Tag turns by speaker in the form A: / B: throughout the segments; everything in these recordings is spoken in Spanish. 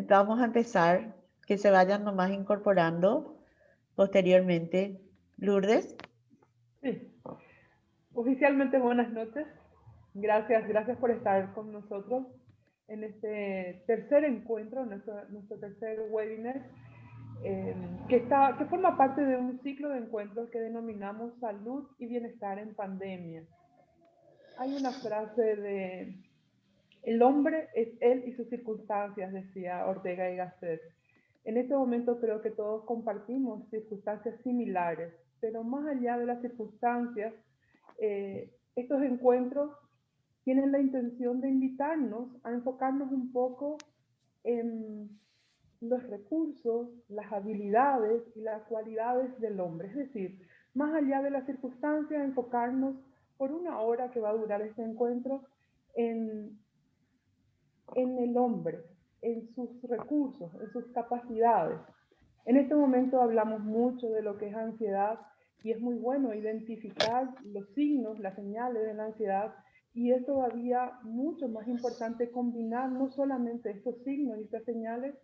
A: Vamos a empezar, que se vayan nomás incorporando posteriormente. Lourdes.
B: Sí, oficialmente buenas noches. Gracias por estar con nosotros en este tercer encuentro, nuestro tercer webinar, que forma parte de un ciclo de encuentros que denominamos Salud y Bienestar en Pandemia. Hay una frase de el hombre es él y sus circunstancias, decía Ortega y Gasset. En este momento creo que todos compartimos circunstancias similares, pero más allá de las circunstancias, estos encuentros tienen la intención de invitarnos a enfocarnos un poco en los recursos, las habilidades y las cualidades del hombre. Es decir, más allá de las circunstancias, enfocarnos por una hora que va a durar este encuentro en el hombre, en sus recursos, en sus capacidades. En este momento hablamos mucho de lo que es ansiedad y es muy bueno identificar los signos, las señales de la ansiedad, y es todavía mucho más importante combinar no solamente estos signos y estas señales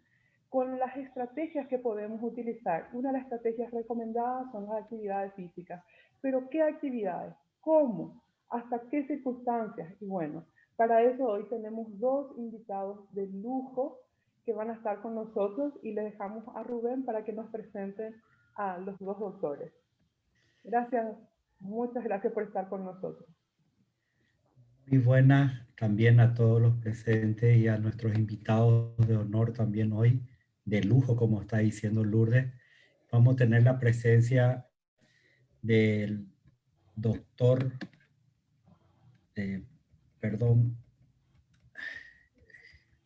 B: con las estrategias que podemos utilizar. Una de las estrategias recomendadas son las actividades físicas. Pero ¿qué actividades? ¿Cómo? ¿Hasta qué circunstancias? Y bueno, para eso hoy tenemos dos invitados de lujo que van a estar con nosotros y le dejamos a Rubén para que nos presenten a los dos doctores. Gracias, muchas gracias por estar con nosotros.
C: Muy buenas también a todos los presentes y a nuestros invitados de honor también hoy, de lujo, como está diciendo Lourdes. Vamos a tener la presencia del doctor, perdón,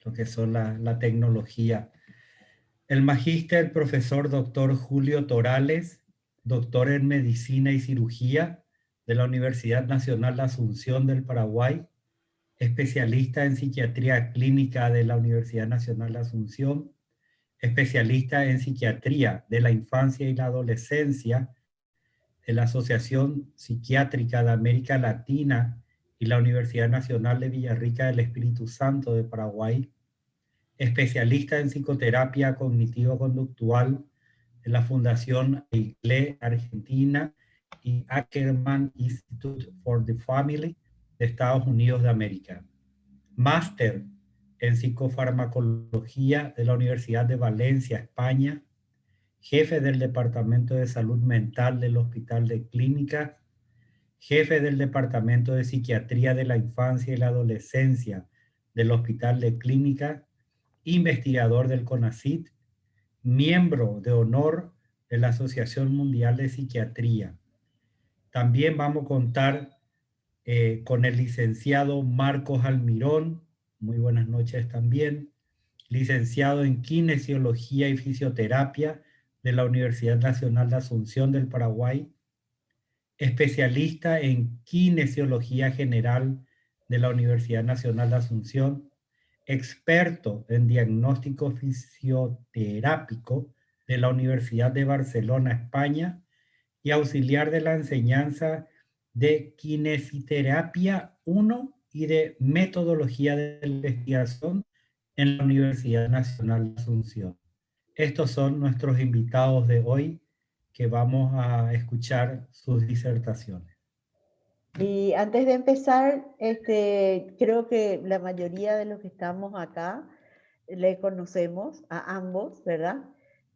C: lo que son la tecnología. El magíster profesor doctor Julio Torales, doctor en medicina y cirugía de la Universidad Nacional de Asunción del Paraguay, especialista en psiquiatría clínica de la Universidad Nacional de Asunción, especialista en psiquiatría de la infancia y la adolescencia de la Asociación Psiquiátrica de América Latina y la Universidad Nacional de Villarrica del Espíritu Santo de Paraguay, especialista en psicoterapia cognitivo-conductual de la Fundación EICLE Argentina y Ackerman Institute for the Family de Estados Unidos de América. Máster en psicofarmacología de la Universidad de Valencia, España, jefe del Departamento de Salud Mental del Hospital de Clínicas, jefe del Departamento de Psiquiatría de la Infancia y la Adolescencia del Hospital de Clínicas, investigador del CONACYT, miembro de honor de la Asociación Mundial de Psiquiatría. También vamos a contar con el licenciado Marcos Almirón, muy buenas noches también, licenciado en Kinesiología y Fisioterapia de la Universidad Nacional de Asunción del Paraguay, especialista en Kinesiología General de la Universidad Nacional de Asunción, experto en diagnóstico fisioterápico de la Universidad de Barcelona, España, y auxiliar de la enseñanza de Kinesiterapia 1 y de Metodología de Investigación en la Universidad Nacional de Asunción. Estos son nuestros invitados de hoy que vamos a escuchar sus disertaciones.
A: Y antes de empezar, creo que la mayoría de los que estamos acá le conocemos a ambos, ¿verdad?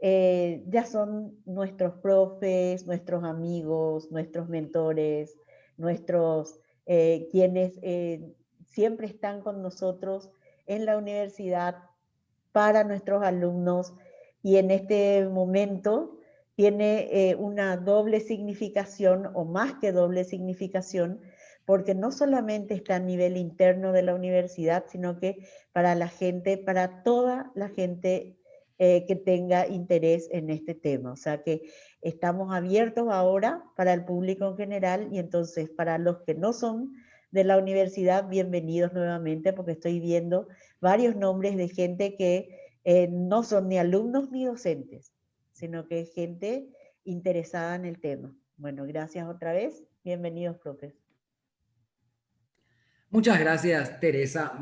A: Ya son nuestros profes, nuestros amigos, nuestros mentores, nuestros quienes siempre están con nosotros en la universidad para nuestros alumnos, y en este momento tiene una doble significación o más que doble significación, porque no solamente está a nivel interno de la universidad, sino que para la gente, para toda la gente que tenga interés en este tema. O sea que estamos abiertos ahora para el público en general, y entonces para los que no son de la universidad, bienvenidos nuevamente, porque estoy viendo varios nombres de gente que no son ni alumnos ni docentes, sino que es gente interesada en el tema. Bueno, gracias otra vez. Bienvenidos, profes.
D: Muchas gracias, Teresa.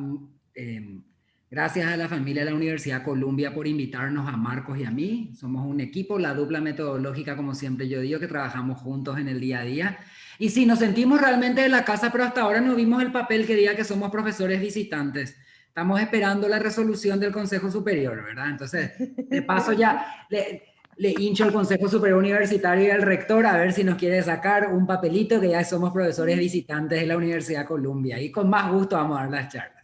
D: Gracias a la familia de la Universidad Columbia por invitarnos a Marcos y a mí. Somos un equipo, la dupla metodológica, como siempre yo digo, que trabajamos juntos en el día a día. Y sí, nos sentimos realmente de la casa, pero hasta ahora no vimos el papel que diga que somos profesores visitantes. Estamos esperando la resolución del Consejo Superior, ¿verdad? Entonces, de paso ya le hincho al Consejo Superior Universitario y al rector a ver si nos quiere sacar un papelito que ya somos profesores visitantes de la Universidad Columbia. Y con más gusto vamos a dar las charlas.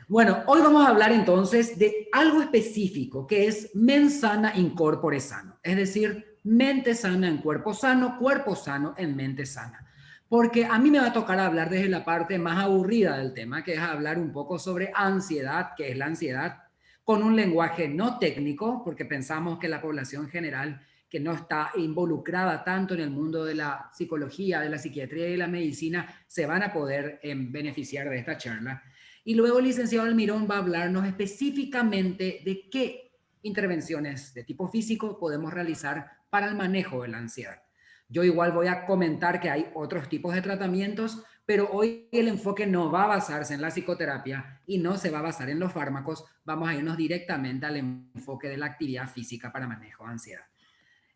D: Bueno, hoy vamos a hablar entonces de algo específico que es mens sana in corpore sano, es decir, mente sana en cuerpo sano en mente sana. Porque a mí me va a tocar hablar desde la parte más aburrida del tema, que es hablar un poco sobre ansiedad, que es la ansiedad, con un lenguaje no técnico, porque pensamos que la población general que no está involucrada tanto en el mundo de la psicología, de la psiquiatría y de la medicina, se van a poder beneficiar de esta charla. Y luego el licenciado Almirón va a hablarnos específicamente de qué intervenciones de tipo físico podemos realizar para el manejo de la ansiedad. Yo igual voy a comentar que hay otros tipos de tratamientos, pero hoy el enfoque no va a basarse en la psicoterapia y no se va a basar en los fármacos. Vamos a irnos directamente al enfoque de la actividad física para manejo de ansiedad.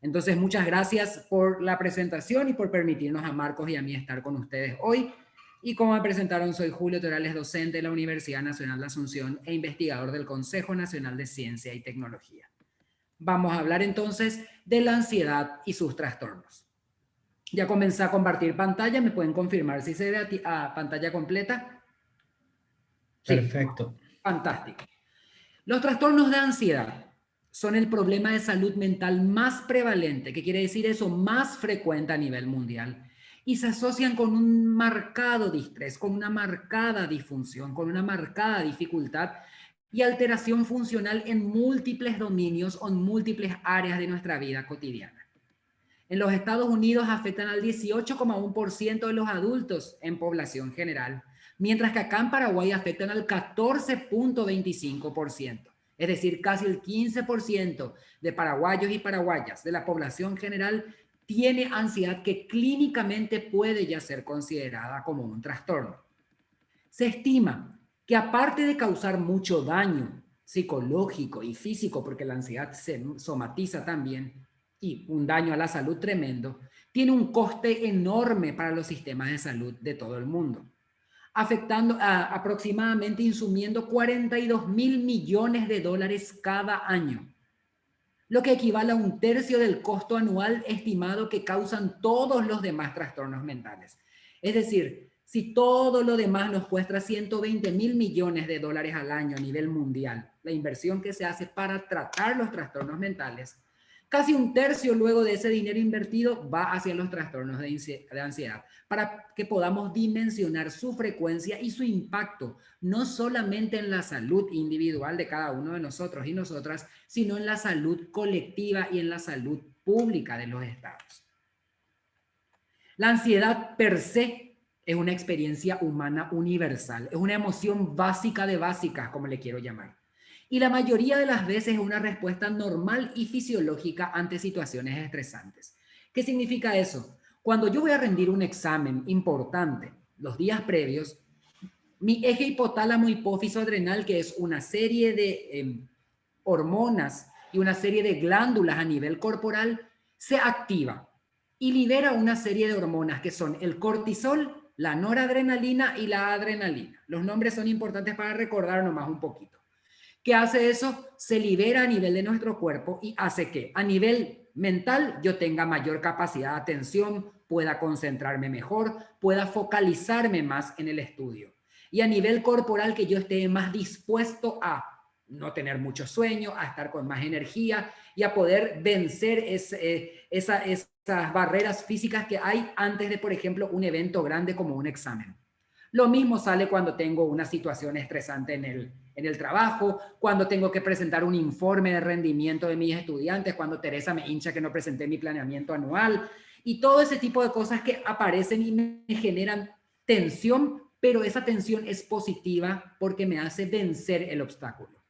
D: Entonces, muchas gracias por la presentación y por permitirnos a Marcos y a mí estar con ustedes hoy. Y como me presentaron, soy Julio Torales, docente de la Universidad Nacional de Asunción e investigador del Consejo Nacional de Ciencia y Tecnología. Vamos a hablar entonces de la ansiedad y sus trastornos. Ya comencé a compartir pantalla, ¿me pueden confirmar si se ve a pantalla completa?
C: Perfecto.
D: Sí, fantástico. Los trastornos de ansiedad son el problema de salud mental más prevalente, que quiere decir eso, más frecuente a nivel mundial, y se asocian con un marcado distrés, con una marcada disfunción, con una marcada dificultad y alteración funcional en múltiples dominios o en múltiples áreas de nuestra vida cotidiana. En los Estados Unidos afectan al 18,1% de los adultos en población general, mientras que acá en Paraguay afectan al 14,25%. Es decir, casi el 15% de paraguayos y paraguayas de la población general tiene ansiedad que clínicamente puede ya ser considerada como un trastorno. Se estima que aparte de causar mucho daño psicológico y físico, porque la ansiedad se somatiza también, y un daño a la salud tremendo, tiene un coste enorme para los sistemas de salud de todo el mundo, afectando aproximadamente, insumiendo 42.000 millones de dólares cada año, lo que equivale a un tercio del costo anual estimado que causan todos los demás trastornos mentales. Es decir, si todo lo demás nos cuesta 120.000 millones de dólares al año a nivel mundial, la inversión que se hace para tratar los trastornos mentales, casi un tercio luego de ese dinero invertido va hacia los trastornos de ansiedad, para que podamos dimensionar su frecuencia y su impacto, no solamente en la salud individual de cada uno de nosotros y nosotras, sino en la salud colectiva y en la salud pública de los estados. La ansiedad per se es una experiencia humana universal, es una emoción básica de básicas, como le quiero llamar. Y la mayoría de las veces es una respuesta normal y fisiológica ante situaciones estresantes. ¿Qué significa eso? Cuando yo voy a rendir un examen importante, los días previos, mi eje hipotálamo hipófiso adrenal, que es una serie de hormonas y una serie de glándulas a nivel corporal, se activa y libera una serie de hormonas que son el cortisol, la noradrenalina y la adrenalina. Los nombres son importantes para recordar nomás un poquito. ¿Qué hace eso? Se libera a nivel de nuestro cuerpo y hace que a nivel mental yo tenga mayor capacidad de atención, pueda concentrarme mejor, pueda focalizarme más en el estudio. Y a nivel corporal que yo esté más dispuesto a no tener mucho sueño, a estar con más energía y a poder vencer esas barreras físicas que hay antes de, por ejemplo, un evento grande como un examen. Lo mismo sale cuando tengo una situación estresante en el trabajo, cuando tengo que presentar un informe de rendimiento de mis estudiantes, cuando Teresa me hincha que no presenté mi planeamiento anual y todo ese tipo de cosas que aparecen y me generan tensión, pero esa tensión es positiva porque me hace vencer el obstáculo.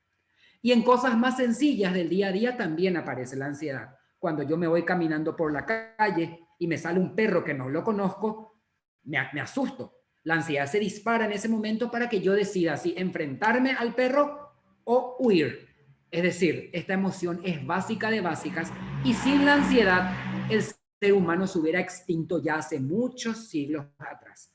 D: Y en cosas más sencillas del día a día también aparece la ansiedad. Cuando yo me voy caminando por la calle y me sale un perro que no lo conozco, me asusto. La ansiedad se dispara en ese momento para que yo decida si enfrentarme al perro o huir. Es decir, esta emoción es básica de básicas y sin la ansiedad el ser humano se hubiera extinto ya hace muchos siglos atrás.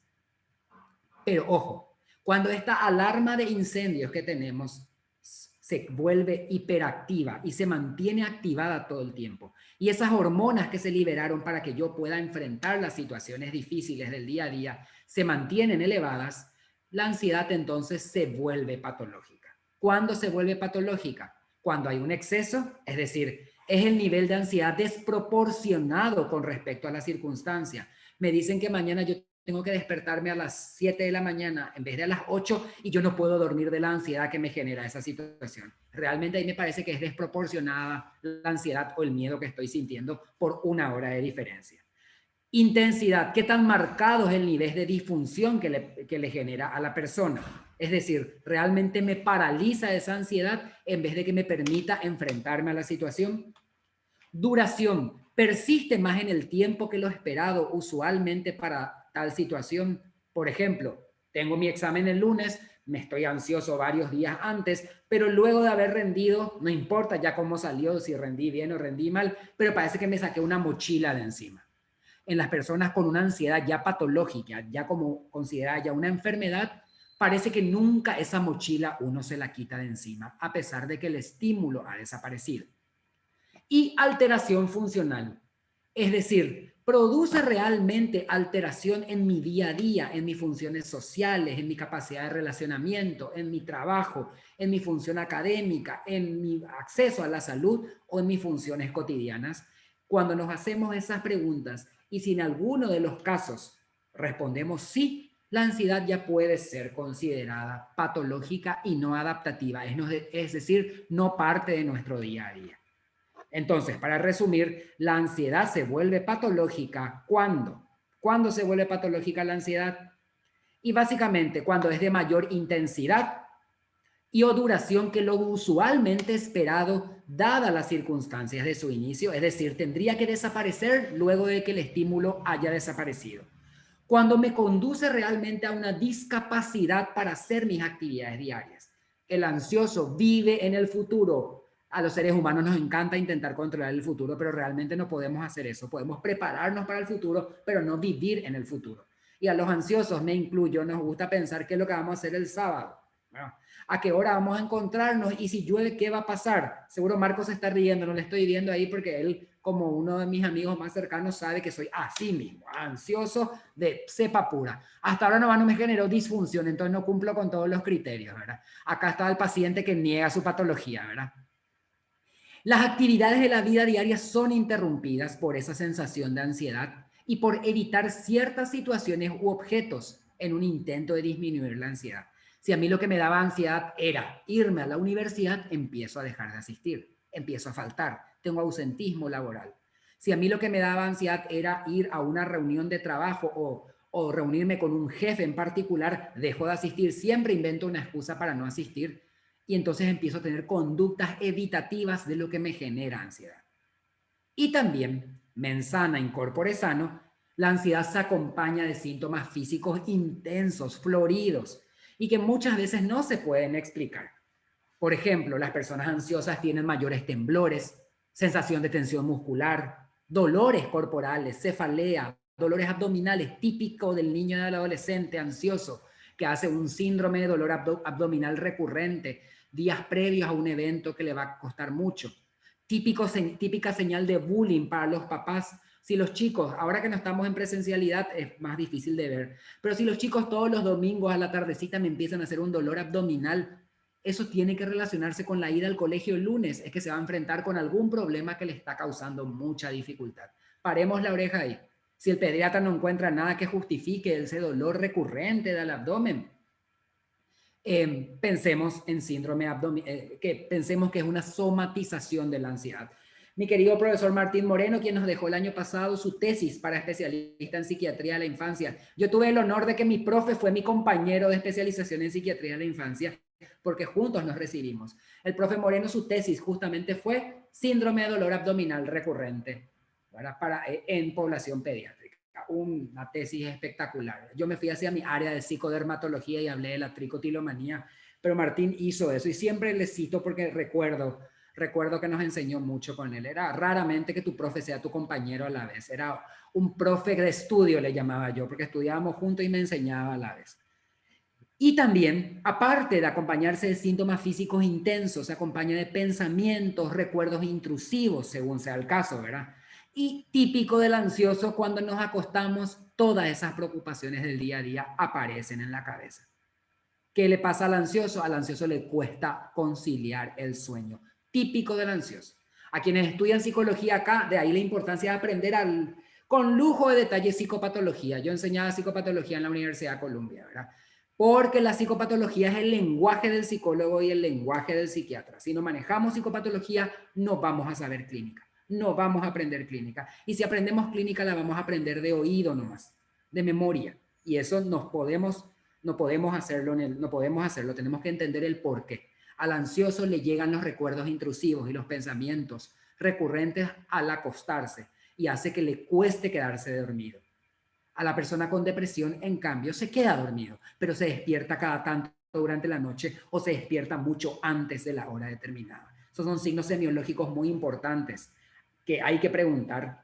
D: Pero ojo, cuando esta alarma de incendios que tenemos se vuelve hiperactiva y se mantiene activada todo el tiempo, y esas hormonas que se liberaron para que yo pueda enfrentar las situaciones difíciles del día a día se mantienen elevadas, la ansiedad entonces se vuelve patológica. ¿Cuándo se vuelve patológica? Cuando hay un exceso, es decir, es el nivel de ansiedad desproporcionado con respecto a la circunstancia. Me dicen que mañana yo tengo que despertarme a las 7 de la mañana en vez de a las 8 y yo no puedo dormir de la ansiedad que me genera esa situación. Realmente ahí me parece que es desproporcionada la ansiedad o el miedo que estoy sintiendo por una hora de diferencia. Intensidad, ¿qué tan marcado es el nivel de disfunción que le genera a la persona? Es decir, ¿realmente me paraliza esa ansiedad en vez de que me permita enfrentarme a la situación? Duración, persiste más en el tiempo que lo esperado usualmente para tal situación. Por ejemplo, tengo mi examen el lunes, me estoy ansioso varios días antes, pero luego de haber rendido, no importa ya cómo salió, si rendí bien o rendí mal, pero parece que me saqué una mochila de encima. En las personas con una ansiedad ya patológica, ya como considerada ya una enfermedad, parece que nunca esa mochila uno se la quita de encima, a pesar de que el estímulo ha desaparecido. Y alteración funcional, es decir, produce realmente alteración en mi día a día, en mis funciones sociales, en mi capacidad de relacionamiento, en mi trabajo, en mi función académica, en mi acceso a la salud o en mis funciones cotidianas. Cuando nos hacemos esas preguntas y si en alguno de los casos respondemos sí, la ansiedad ya puede ser considerada patológica y no adaptativa, es decir, no parte de nuestro día a día. Entonces, para resumir, la ansiedad se vuelve patológica ¿cuándo? ¿Cuándo se vuelve patológica la ansiedad? Y básicamente cuando es de mayor intensidad y o duración que lo usualmente esperado dada las circunstancias de su inicio, es decir, tendría que desaparecer luego de que el estímulo haya desaparecido. Cuando me conduce realmente a una discapacidad para hacer mis actividades diarias. El ansioso vive en el futuro. A los seres humanos nos encanta intentar controlar el futuro, pero realmente no podemos hacer eso. Podemos prepararnos para el futuro, pero no vivir en el futuro. Y a los ansiosos, me incluyo, nos gusta pensar qué es lo que vamos a hacer el sábado. Bueno, ¿a qué hora vamos a encontrarnos? Y si llueve, ¿qué va a pasar? Seguro Marcos se está riendo, no le estoy viendo ahí porque él, como uno de mis amigos más cercanos, sabe que soy así mismo, ansioso de cepa pura. Hasta ahora no me generó disfunción, entonces no cumplo con todos los criterios, ¿verdad? Acá está el paciente que niega su patología, ¿verdad? Las actividades de la vida diaria son interrumpidas por esa sensación de ansiedad y por evitar ciertas situaciones u objetos en un intento de disminuir la ansiedad. Si a mí lo que me daba ansiedad era irme a la universidad, empiezo a dejar de asistir, empiezo a faltar, tengo ausentismo laboral. Si a mí lo que me daba ansiedad era ir a una reunión de trabajo o reunirme con un jefe en particular, dejo de asistir, siempre invento una excusa para no asistir y entonces empiezo a tener conductas evitativas de lo que me genera ansiedad. Y también, mens sana in corpore sano, la ansiedad se acompaña de síntomas físicos intensos, floridos, y que muchas veces no se pueden explicar. Por ejemplo, las personas ansiosas tienen mayores temblores, sensación de tensión muscular, dolores corporales, cefalea, dolores abdominales, típico del niño y del adolescente ansioso, que hace un síndrome de dolor abdominal recurrente, días previos a un evento que le va a costar mucho. Típica señal de bullying para los papás. Si los chicos, ahora que no estamos en presencialidad, es más difícil de ver, pero si los chicos todos los domingos a la tardecita me empiezan a hacer un dolor abdominal, eso tiene que relacionarse con la ida al colegio el lunes, es que se va a enfrentar con algún problema que le está causando mucha dificultad. Paremos la oreja ahí. Si el pediatra no encuentra nada que justifique ese dolor recurrente del abdomen, pensemos en síndrome abdominal, pensemos que es una somatización de la ansiedad. Mi querido profesor Martín Moreno, quien nos dejó el año pasado su tesis para especialista en psiquiatría de la infancia. Yo tuve el honor de que mi profe fue mi compañero de especialización en psiquiatría de la infancia, porque juntos nos recibimos. El profe Moreno, su tesis justamente fue síndrome de dolor abdominal recurrente, ¿verdad? En población pediátrica. Una tesis espectacular. Yo me fui hacia mi área de psicodermatología y hablé de la tricotilomanía, Pero Martín hizo eso y siempre le cito porque recuerdo que nos enseñó mucho con él. Era raramente que tu profe sea tu compañero a la vez. Era un profe de estudio, le llamaba yo, porque estudiábamos juntos y me enseñaba a la vez. Y también, aparte de acompañarse de síntomas físicos intensos, se acompaña de pensamientos, recuerdos intrusivos, según sea el caso, ¿verdad? Y típico del ansioso, cuando nos acostamos, todas esas preocupaciones del día a día aparecen en la cabeza. ¿Qué le pasa al ansioso? Al ansioso le cuesta conciliar el sueño. Típico del ansioso. A quienes estudian psicología acá, de ahí la importancia de aprender con lujo de detalle psicopatología. Yo enseñaba psicopatología en la Universidad de Columbia, ¿verdad? Porque la psicopatología es el lenguaje del psicólogo y el lenguaje del psiquiatra. Si no manejamos psicopatología, no vamos a saber clínica. No vamos a aprender clínica. Y si aprendemos clínica, la vamos a aprender de oído nomás, de memoria. Y eso no podemos hacerlo, tenemos que entender el por qué. Al ansioso le llegan los recuerdos intrusivos y los pensamientos recurrentes al acostarse y hace que le cueste quedarse dormido. A la persona con depresión, en cambio, se queda dormido, pero se despierta cada tanto durante la noche o se despierta mucho antes de la hora determinada. Esos son signos semiológicos muy importantes que hay que preguntar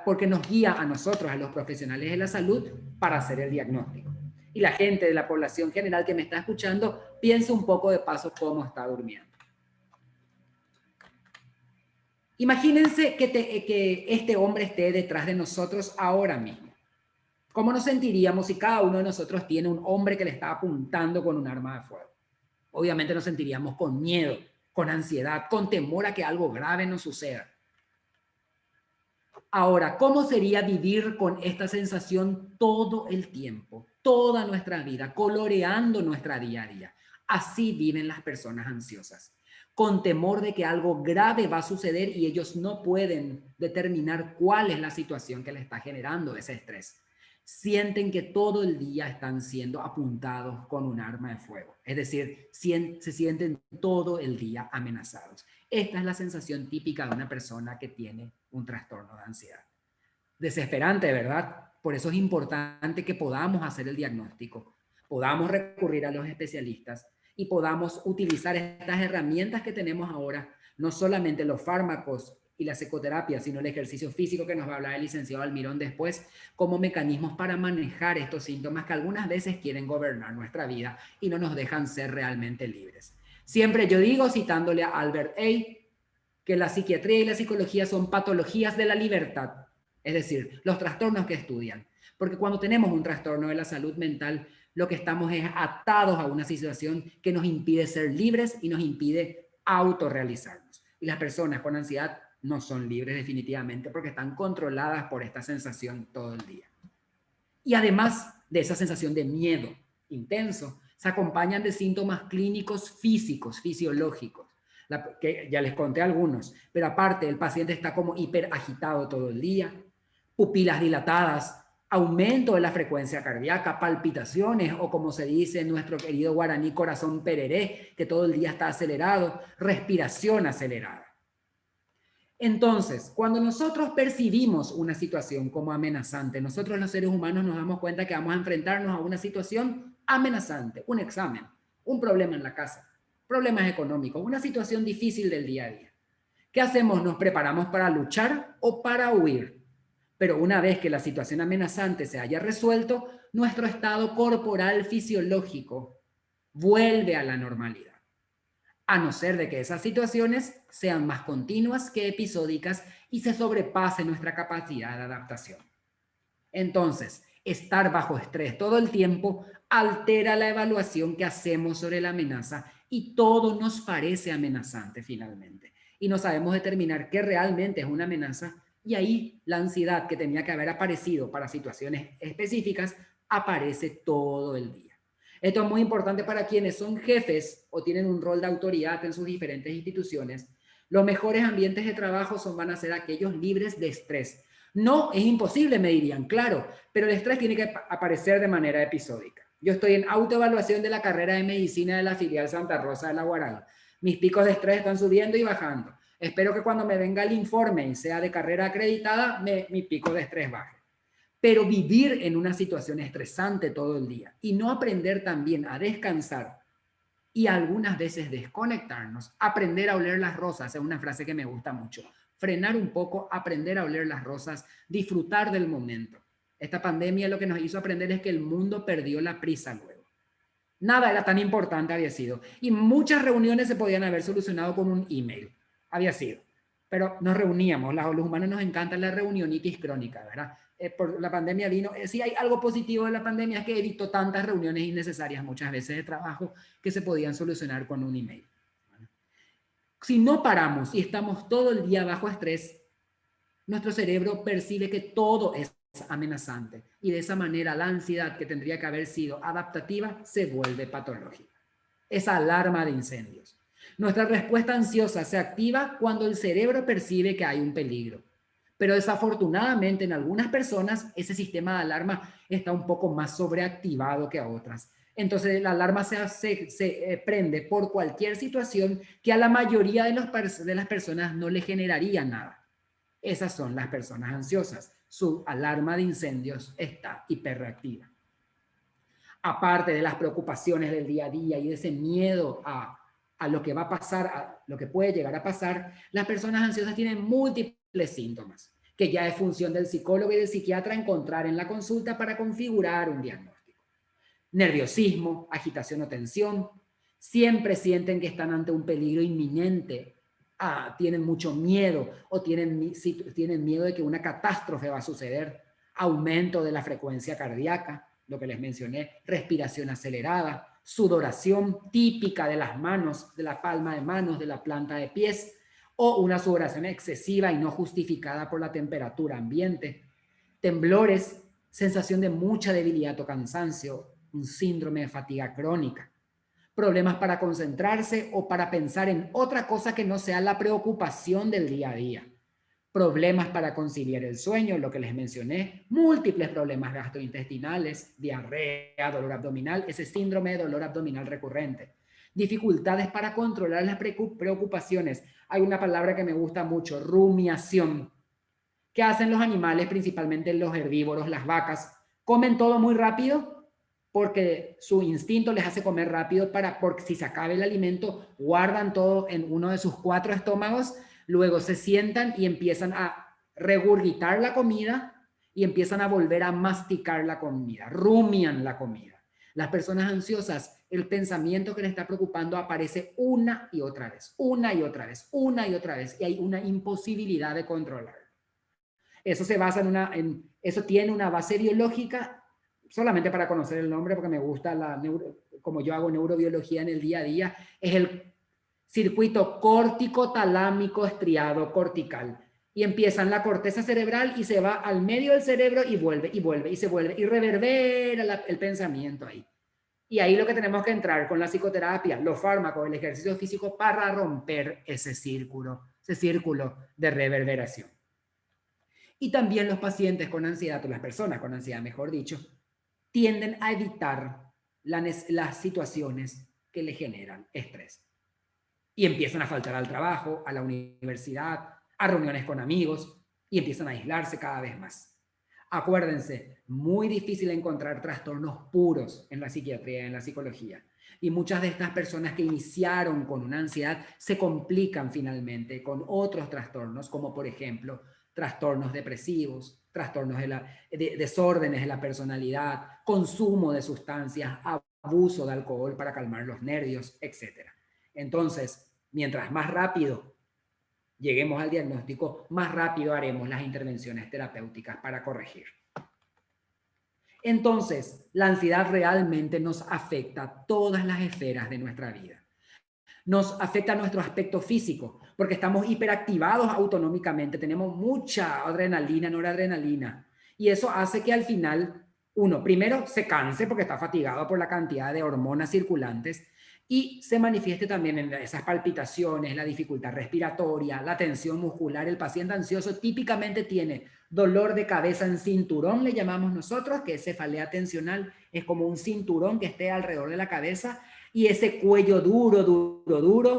D: porque nos guía a nosotros, a los profesionales de la salud, para hacer el diagnóstico. Y la gente de la población general que me está escuchando, piensa un poco de paso cómo está durmiendo. Imagínense que este hombre esté detrás de nosotros ahora mismo. ¿Cómo nos sentiríamos si cada uno de nosotros tiene un hombre que le está apuntando con un arma de fuego? Obviamente nos sentiríamos con miedo, con ansiedad, con temor a que algo grave nos suceda. Ahora, ¿cómo sería vivir con esta sensación todo el tiempo, toda nuestra vida, coloreando nuestra día a día? Así viven las personas ansiosas, con temor de que algo grave va a suceder y ellos no pueden determinar cuál es la situación que les está generando ese estrés. Sienten que todo el día están siendo apuntados con un arma de fuego. Es decir, se sienten todo el día amenazados. Esta es la sensación típica de una persona que tiene un trastorno de ansiedad. Desesperante, ¿verdad? Por eso es importante que podamos hacer el diagnóstico, podamos recurrir a los especialistas y podamos utilizar estas herramientas que tenemos ahora, no solamente los fármacos y la psicoterapia, sino el ejercicio físico que nos va a hablar el licenciado Almirón después, como mecanismos para manejar estos síntomas que algunas veces quieren gobernar nuestra vida y no nos dejan ser realmente libres. Siempre yo digo, citándole a Albert A., que la psiquiatría y la psicología son patologías de la libertad, es decir, los trastornos que estudian. Porque cuando tenemos un trastorno de la salud mental, lo que estamos es atados a una situación que nos impide ser libres y nos impide autorrealizarnos. Y las personas con ansiedad no son libres definitivamente porque están controladas por esta sensación todo el día. Y además de esa sensación de miedo intenso, se acompañan de síntomas clínicos físicos, fisiológicos, que ya les conté algunos, pero aparte el paciente está como hiperagitado todo el día, pupilas dilatadas, aumento de la frecuencia cardíaca, palpitaciones o como se dice en nuestro querido guaraní, corazón pereré, que todo el día está acelerado, respiración acelerada. Entonces, cuando nosotros percibimos una situación como amenazante, nosotros los seres humanos nos damos cuenta que vamos a enfrentarnos a una situación amenazante, un examen, un problema en la casa, problemas económicos, una situación difícil del día a día. ¿Qué hacemos? ¿Nos preparamos para luchar o para huir? Pero una vez que la situación amenazante se haya resuelto, nuestro estado corporal fisiológico vuelve a la normalidad. A no ser de que esas situaciones sean más continuas que episódicas y se sobrepase nuestra capacidad de adaptación. Entonces, estar bajo estrés todo el tiempo altera la evaluación que hacemos sobre la amenaza y todo nos parece amenazante finalmente. Y no sabemos determinar qué realmente es una amenaza y ahí la ansiedad que tenía que haber aparecido para situaciones específicas aparece todo el día. Esto es muy importante para quienes son jefes o tienen un rol de autoridad en sus diferentes instituciones. Los mejores ambientes de trabajo van a ser aquellos libres de estrés. No, es imposible, me dirían, claro, pero el estrés tiene que aparecer de manera episódica. Yo estoy en autoevaluación de la carrera de medicina de la filial Santa Rosa de la Guardia. Mis picos de estrés están subiendo y bajando. Espero que cuando me venga el informe y sea de carrera acreditada, mi pico de estrés baje. Pero vivir en una situación estresante todo el día y no aprender también a descansar y algunas veces desconectarnos, aprender a oler las rosas, es una frase que me gusta mucho, frenar un poco, aprender a oler las rosas, disfrutar del momento. Esta pandemia lo que nos hizo aprender es que el mundo perdió la prisa luego. Nada era tan importante había sido. Y muchas reuniones se podían haber solucionado con un email. Había sido. Pero nos reuníamos. Los humanos nos encanta la reunionitis crónica, ¿verdad? Por la pandemia vino. Sí, hay algo positivo de la pandemia, es que evitó tantas reuniones innecesarias muchas veces de trabajo que se podían solucionar con un email. Si no paramos y estamos todo el día bajo estrés, nuestro cerebro percibe que todo es amenazante y de esa manera la ansiedad, que tendría que haber sido adaptativa, se vuelve patológica. Esa alarma de incendios. Nuestra respuesta ansiosa se activa cuando el cerebro percibe que hay un peligro, pero desafortunadamente en algunas personas ese sistema de alarma está un poco más sobreactivado que a otras. Entonces la alarma se prende por cualquier situación que a la mayoría de las personas no le generaría nada. Esas son las personas ansiosas. Su alarma de incendios está hiperreactiva. Aparte de las preocupaciones del día a día y de ese miedo a lo que va a pasar, a lo que puede llegar a pasar, las personas ansiosas tienen múltiples síntomas que ya es función del psicólogo y del psiquiatra encontrar en la consulta para configurar un diagnóstico. Nerviosismo, agitación o tensión, siempre sienten que están ante un peligro inminente, tienen mucho miedo o tienen miedo de que una catástrofe va a suceder, aumento de la frecuencia cardíaca, lo que les mencioné, respiración acelerada, sudoración típica de las manos, de la palma de manos, de la planta de pies, o una sudoración excesiva y no justificada por la temperatura ambiente, temblores, sensación de mucha debilidad o cansancio, un síndrome de fatiga crónica, problemas para concentrarse o para pensar en otra cosa que no sea la preocupación del día a día, problemas para conciliar el sueño, lo que les mencioné, múltiples problemas gastrointestinales, diarrea, dolor abdominal, ese síndrome de dolor abdominal recurrente, dificultades para controlar las preocupaciones. Hay una palabra que me gusta mucho, rumiación. ¿Qué hacen los animales, principalmente los herbívoros, las vacas? Comen todo muy rápido porque su instinto les hace comer rápido porque si se acaba el alimento, guardan todo en uno de sus 4 estómagos, luego se sientan y empiezan a regurgitar la comida y empiezan a volver a masticar la comida, rumian la comida. Las personas ansiosas, el pensamiento que les está preocupando aparece una y otra vez, una y otra vez, una y otra vez, y hay una imposibilidad de controlar. Eso se basa eso tiene una base biológica, solamente para conocer el nombre, porque me gusta como yo hago neurobiología en el día a día, es el circuito córtico talámico estriado cortical. Y empieza en la corteza cerebral y se va al medio del cerebro y vuelve, y se vuelve, y reverbera el pensamiento ahí. Y ahí lo que tenemos que entrar con la psicoterapia, los fármacos, el ejercicio físico para romper ese círculo de reverberación. Y también los pacientes con ansiedad, o las personas con ansiedad, mejor dicho, tienden a evitar las situaciones que le generan estrés. Y empiezan a faltar al trabajo, a la universidad, a reuniones con amigos, y empiezan a aislarse cada vez más. Acuérdense, muy difícil encontrar trastornos puros en la psiquiatría y en la psicología. Y muchas de estas personas que iniciaron con una ansiedad se complican finalmente con otros trastornos, como por ejemplo, trastornos depresivos, trastornos de desórdenes de la personalidad, consumo de sustancias, abuso de alcohol para calmar los nervios, etc. Entonces, mientras más rápido lleguemos al diagnóstico, más rápido haremos las intervenciones terapéuticas para corregir. Entonces, la ansiedad realmente nos afecta a todas las esferas de nuestra vida. Nos afecta a nuestro aspecto físico, porque estamos hiperactivados autonómicamente, tenemos mucha adrenalina, noradrenalina, y eso hace que al final uno, primero, se canse porque está fatigado por la cantidad de hormonas circulantes, y se manifieste también en esas palpitaciones, la dificultad respiratoria, la tensión muscular. El paciente ansioso típicamente tiene dolor de cabeza en cinturón, le llamamos nosotros, que es cefalea tensional, es como un cinturón que esté alrededor de la cabeza, y ese cuello duro,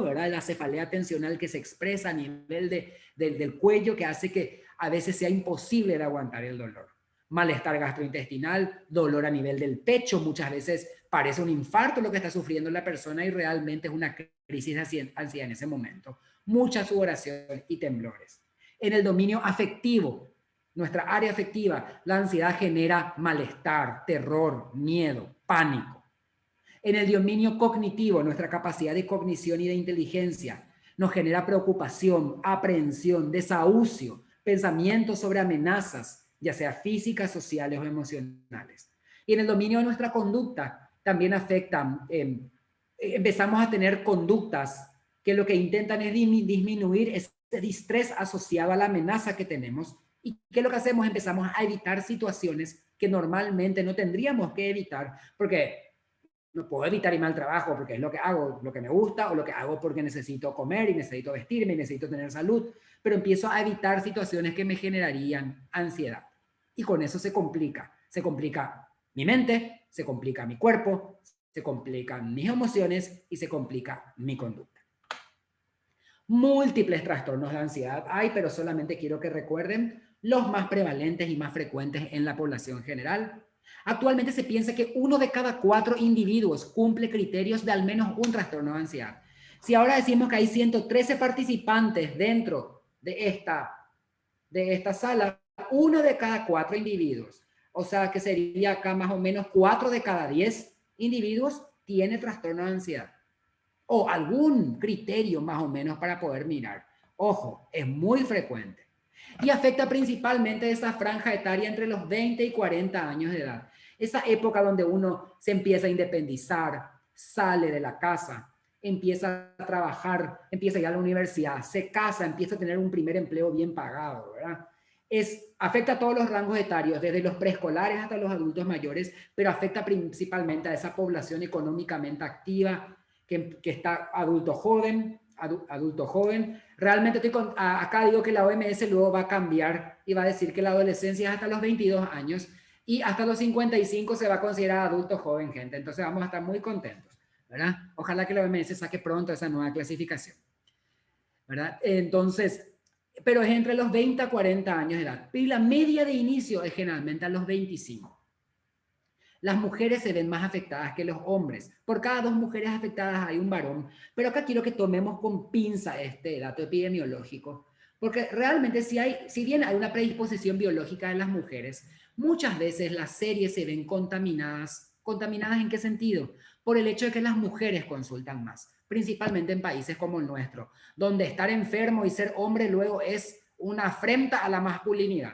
D: ¿verdad? La cefalea tensional que se expresa a nivel del cuello, que hace que a veces sea imposible de aguantar el dolor. Malestar gastrointestinal, dolor a nivel del pecho, muchas veces parece un infarto lo que está sufriendo la persona y realmente es una crisis de ansiedad en ese momento. Mucha sudoración y temblores. En el dominio afectivo, nuestra área afectiva, la ansiedad genera malestar, terror, miedo, pánico. En el dominio cognitivo, nuestra capacidad de cognición y de inteligencia, nos genera preocupación, aprehensión, desahucio, pensamientos sobre amenazas, ya sea físicas, sociales o emocionales. Y en el dominio de nuestra conducta también afectan, empezamos a tener conductas que lo que intentan es disminuir ese distrés asociado a la amenaza que tenemos. ¿Y qué es lo que hacemos? Empezamos a evitar situaciones que normalmente no tendríamos que evitar, porque no puedo evitar ir mal trabajo porque es lo que hago, lo que me gusta, o lo que hago porque necesito comer y necesito vestirme y necesito tener salud, pero empiezo a evitar situaciones que me generarían ansiedad. Y con eso se complica mi mente, se complica mi cuerpo, se complican mis emociones y se complica mi conducta. Múltiples trastornos de ansiedad hay, pero solamente quiero que recuerden los más prevalentes y más frecuentes en la población general. Actualmente se piensa que 1 de cada 4 individuos cumple criterios de al menos un trastorno de ansiedad. Si ahora decimos que hay 113 participantes dentro de esta sala, 1 de cada 4 individuos, o sea que sería acá más o menos 4 de cada 10 individuos tiene trastorno de ansiedad. O algún criterio más o menos para poder mirar. Ojo, es muy frecuente. Y afecta principalmente esa franja etaria entre los 20 y 40 años de edad. Esa época donde uno se empieza a independizar, sale de la casa, empieza a trabajar, empieza a ir a la universidad, se casa, empieza a tener un primer empleo bien pagado, ¿verdad? Afecta a todos los rangos etarios, desde los preescolares hasta los adultos mayores, pero afecta principalmente a esa población económicamente activa, que está adulto joven. Realmente acá digo que la OMS luego va a cambiar y va a decir que la adolescencia es hasta los 22 años y hasta los 55 se va a considerar adulto joven, gente. Entonces vamos a estar muy contentos, ¿verdad? Ojalá que la OMS saque pronto esa nueva clasificación, ¿verdad? Entonces, pero es entre los 20 a 40 años de edad. Y la media de inicio es generalmente a los 25. Las mujeres se ven más afectadas que los hombres. Por cada 2 mujeres afectadas hay un varón. Pero acá quiero que tomemos con pinza este dato epidemiológico, porque realmente si bien hay una predisposición biológica de las mujeres, muchas veces las series se ven contaminadas. ¿Contaminadas en qué sentido? Por el hecho de que las mujeres consultan más, principalmente en países como el nuestro, donde estar enfermo y ser hombre luego es una afrenta a la masculinidad.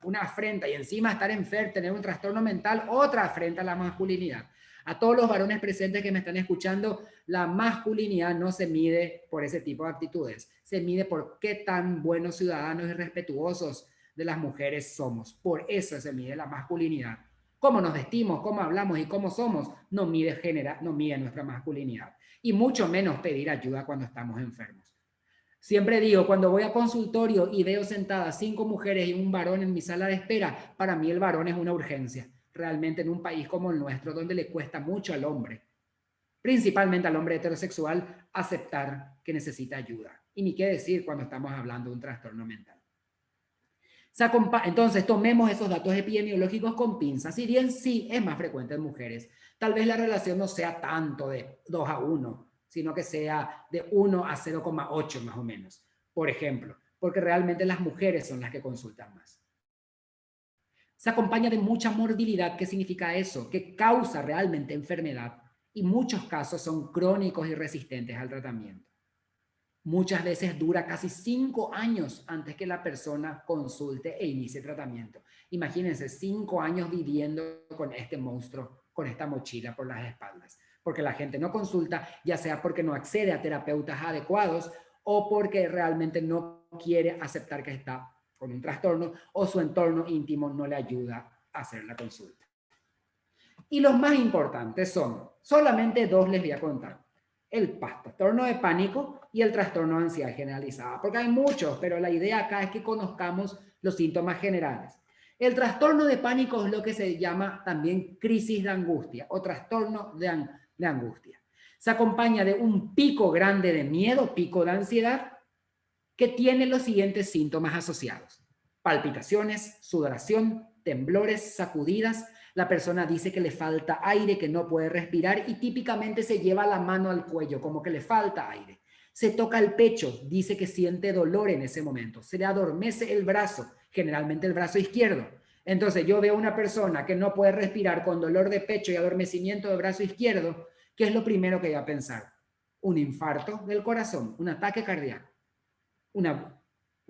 D: Una afrenta, y encima estar enfermo, tener un trastorno mental, otra afrenta a la masculinidad. A todos los varones presentes que me están escuchando, la masculinidad no se mide por ese tipo de actitudes, se mide por qué tan buenos ciudadanos y respetuosos de las mujeres somos. Por eso se mide la masculinidad. Cómo nos vestimos, cómo hablamos y cómo somos, no mide nuestra masculinidad. Y mucho menos pedir ayuda cuando estamos enfermos. Siempre digo, cuando voy a consultorio y veo sentadas 5 mujeres y un varón en mi sala de espera, para mí el varón es una urgencia. Realmente en un país como el nuestro, donde le cuesta mucho al hombre, principalmente al hombre heterosexual, aceptar que necesita ayuda. Y ni qué decir cuando estamos hablando de un trastorno mental. Entonces, tomemos esos datos epidemiológicos con pinzas. Si bien sí es más frecuente en mujeres, tal vez la relación no sea tanto de 2 a 1, sino que sea de 1 a 0,8 más o menos, por ejemplo, porque realmente las mujeres son las que consultan más. Se acompaña de mucha morbilidad. ¿Qué significa eso? Que causa realmente enfermedad y muchos casos son crónicos y resistentes al tratamiento. Muchas veces dura casi 5 años antes que la persona consulte e inicie tratamiento. Imagínense 5 años viviendo con este monstruo, con esta mochila por las espaldas. Porque la gente no consulta, ya sea porque no accede a terapeutas adecuados o porque realmente no quiere aceptar que está con un trastorno o su entorno íntimo no le ayuda a hacer la consulta. Y los más importantes son, solamente 2 les voy a contar. El trastorno de pánico y el trastorno de ansiedad generalizada, porque hay muchos, pero la idea acá es que conozcamos los síntomas generales. El trastorno de pánico es lo que se llama también crisis de angustia o trastorno de angustia. Se acompaña de un pico grande de miedo, pico de ansiedad, que tiene los siguientes síntomas asociados: palpitaciones, sudoración, temblores, sacudidas, La persona dice que le falta aire, que no puede respirar y típicamente se lleva la mano al cuello, como que le falta aire. Se toca el pecho, dice que siente dolor en ese momento. Se le adormece el brazo, generalmente el brazo izquierdo. Entonces yo veo una persona que no puede respirar con dolor de pecho y adormecimiento del brazo izquierdo. ¿Qué es lo primero que voy a pensar? Un infarto del corazón, un ataque cardíaco. Un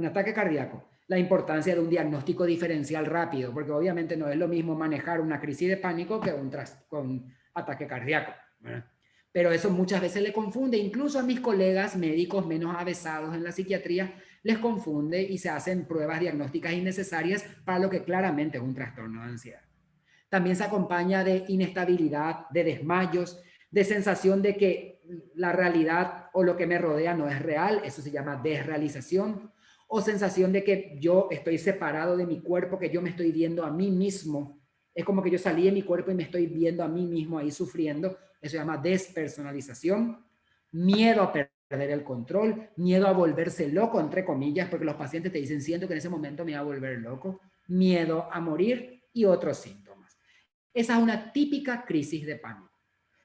D: ataque cardíaco. La importancia de un diagnóstico diferencial rápido, porque obviamente no es lo mismo manejar una crisis de pánico que un ataque cardíaco, ¿verdad? Pero eso muchas veces le confunde, incluso a mis colegas médicos menos avesados en la psiquiatría, les confunde y se hacen pruebas diagnósticas innecesarias para lo que claramente es un trastorno de ansiedad. También se acompaña de inestabilidad, de desmayos, de sensación de que la realidad o lo que me rodea no es real, eso se llama desrealización, o sensación de que yo estoy separado de mi cuerpo, que yo me estoy viendo a mí mismo. Es como que yo salí de mi cuerpo y me estoy viendo a mí mismo ahí sufriendo. Eso se llama despersonalización. Miedo a perder el control, miedo a volverse loco, entre comillas, porque los pacientes te dicen, siento que en ese momento me voy a volver loco. Miedo a morir y otros síntomas. Esa es una típica crisis de pánico.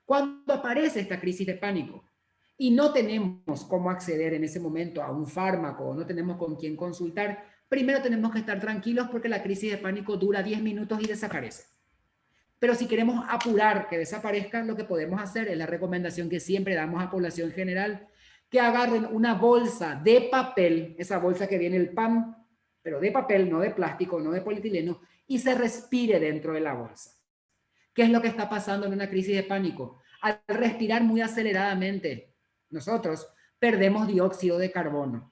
D: Cuando aparece esta crisis de pánico y no tenemos cómo acceder en ese momento a un fármaco o no tenemos con quién consultar, primero tenemos que estar tranquilos porque la crisis de pánico dura 10 minutos y desaparece. Pero si queremos apurar que desaparezca, lo que podemos hacer es la recomendación que siempre damos a población general, que agarren una bolsa de papel, esa bolsa que viene el pan, pero de papel, no de plástico, no de polietileno, y se respire dentro de la bolsa. ¿Qué es lo que está pasando en una crisis de pánico? Al respirar muy aceleradamente, nosotros perdemos dióxido de carbono.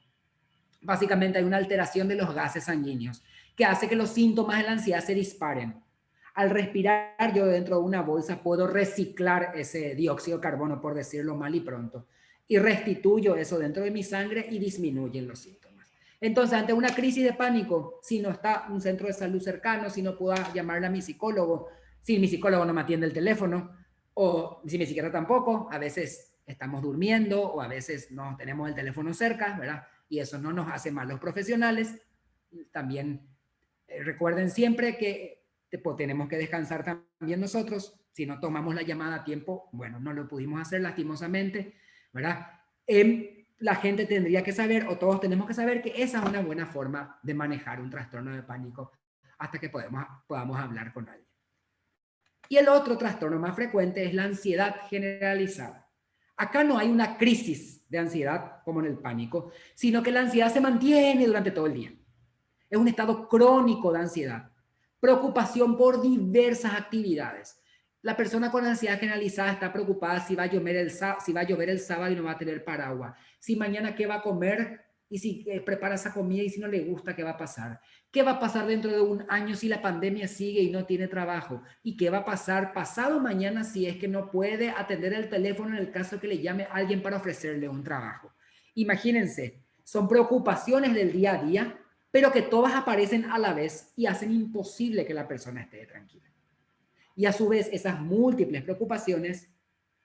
D: Básicamente hay una alteración de los gases sanguíneos que hace que los síntomas de la ansiedad se disparen. Al respirar yo dentro de una bolsa puedo reciclar ese dióxido de carbono, por decirlo mal y pronto, y restituyo eso dentro de mi sangre y disminuyen los síntomas. Entonces, ante una crisis de pánico, si no está un centro de salud cercano, si no puedo llamarle a mi psicólogo, si mi psicólogo no me atiende el teléfono, o si mi psiquiatra tampoco, a veces estamos durmiendo o a veces no tenemos el teléfono cerca, ¿verdad? Y eso no nos hace malos profesionales. También recuerden siempre que tenemos que descansar también nosotros. Si no tomamos la llamada a tiempo, bueno, no lo pudimos hacer lastimosamente, ¿verdad? La gente tendría que saber, o todos tenemos que saber, que esa es una buena forma de manejar un trastorno de pánico hasta que podamos hablar con alguien. Y el otro trastorno más frecuente es la ansiedad generalizada. Acá no hay una crisis de ansiedad como en el pánico, sino que la ansiedad se mantiene durante todo el día. Es un estado crónico de ansiedad, preocupación por diversas actividades. La persona con ansiedad generalizada está preocupada si va a llover el sábado y no va a tener paraguas, si mañana qué va a comer y si prepara esa comida y si no le gusta, ¿qué va a pasar? ¿Qué va a pasar dentro de un año si la pandemia sigue y no tiene trabajo? ¿Y qué va a pasar pasado mañana si es que no puede atender el teléfono en el caso que le llame alguien para ofrecerle un trabajo? Imagínense, son preocupaciones del día a día, pero que todas aparecen a la vez y hacen imposible que la persona esté tranquila. Y a su vez, esas múltiples preocupaciones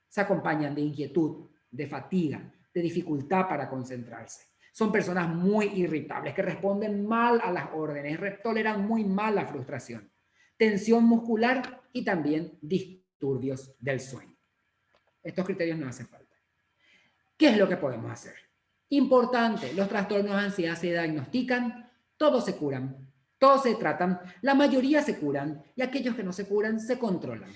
D: se acompañan de inquietud, de fatiga, de dificultad para concentrarse. Son personas muy irritables, que responden mal a las órdenes, toleran muy mal la frustración, tensión muscular y también disturbios del sueño. Estos criterios no hacen falta. ¿Qué es lo que podemos hacer? Importante, los trastornos de ansiedad se diagnostican, todos se curan, todos se tratan, la mayoría se curan y aquellos que no se curan se controlan.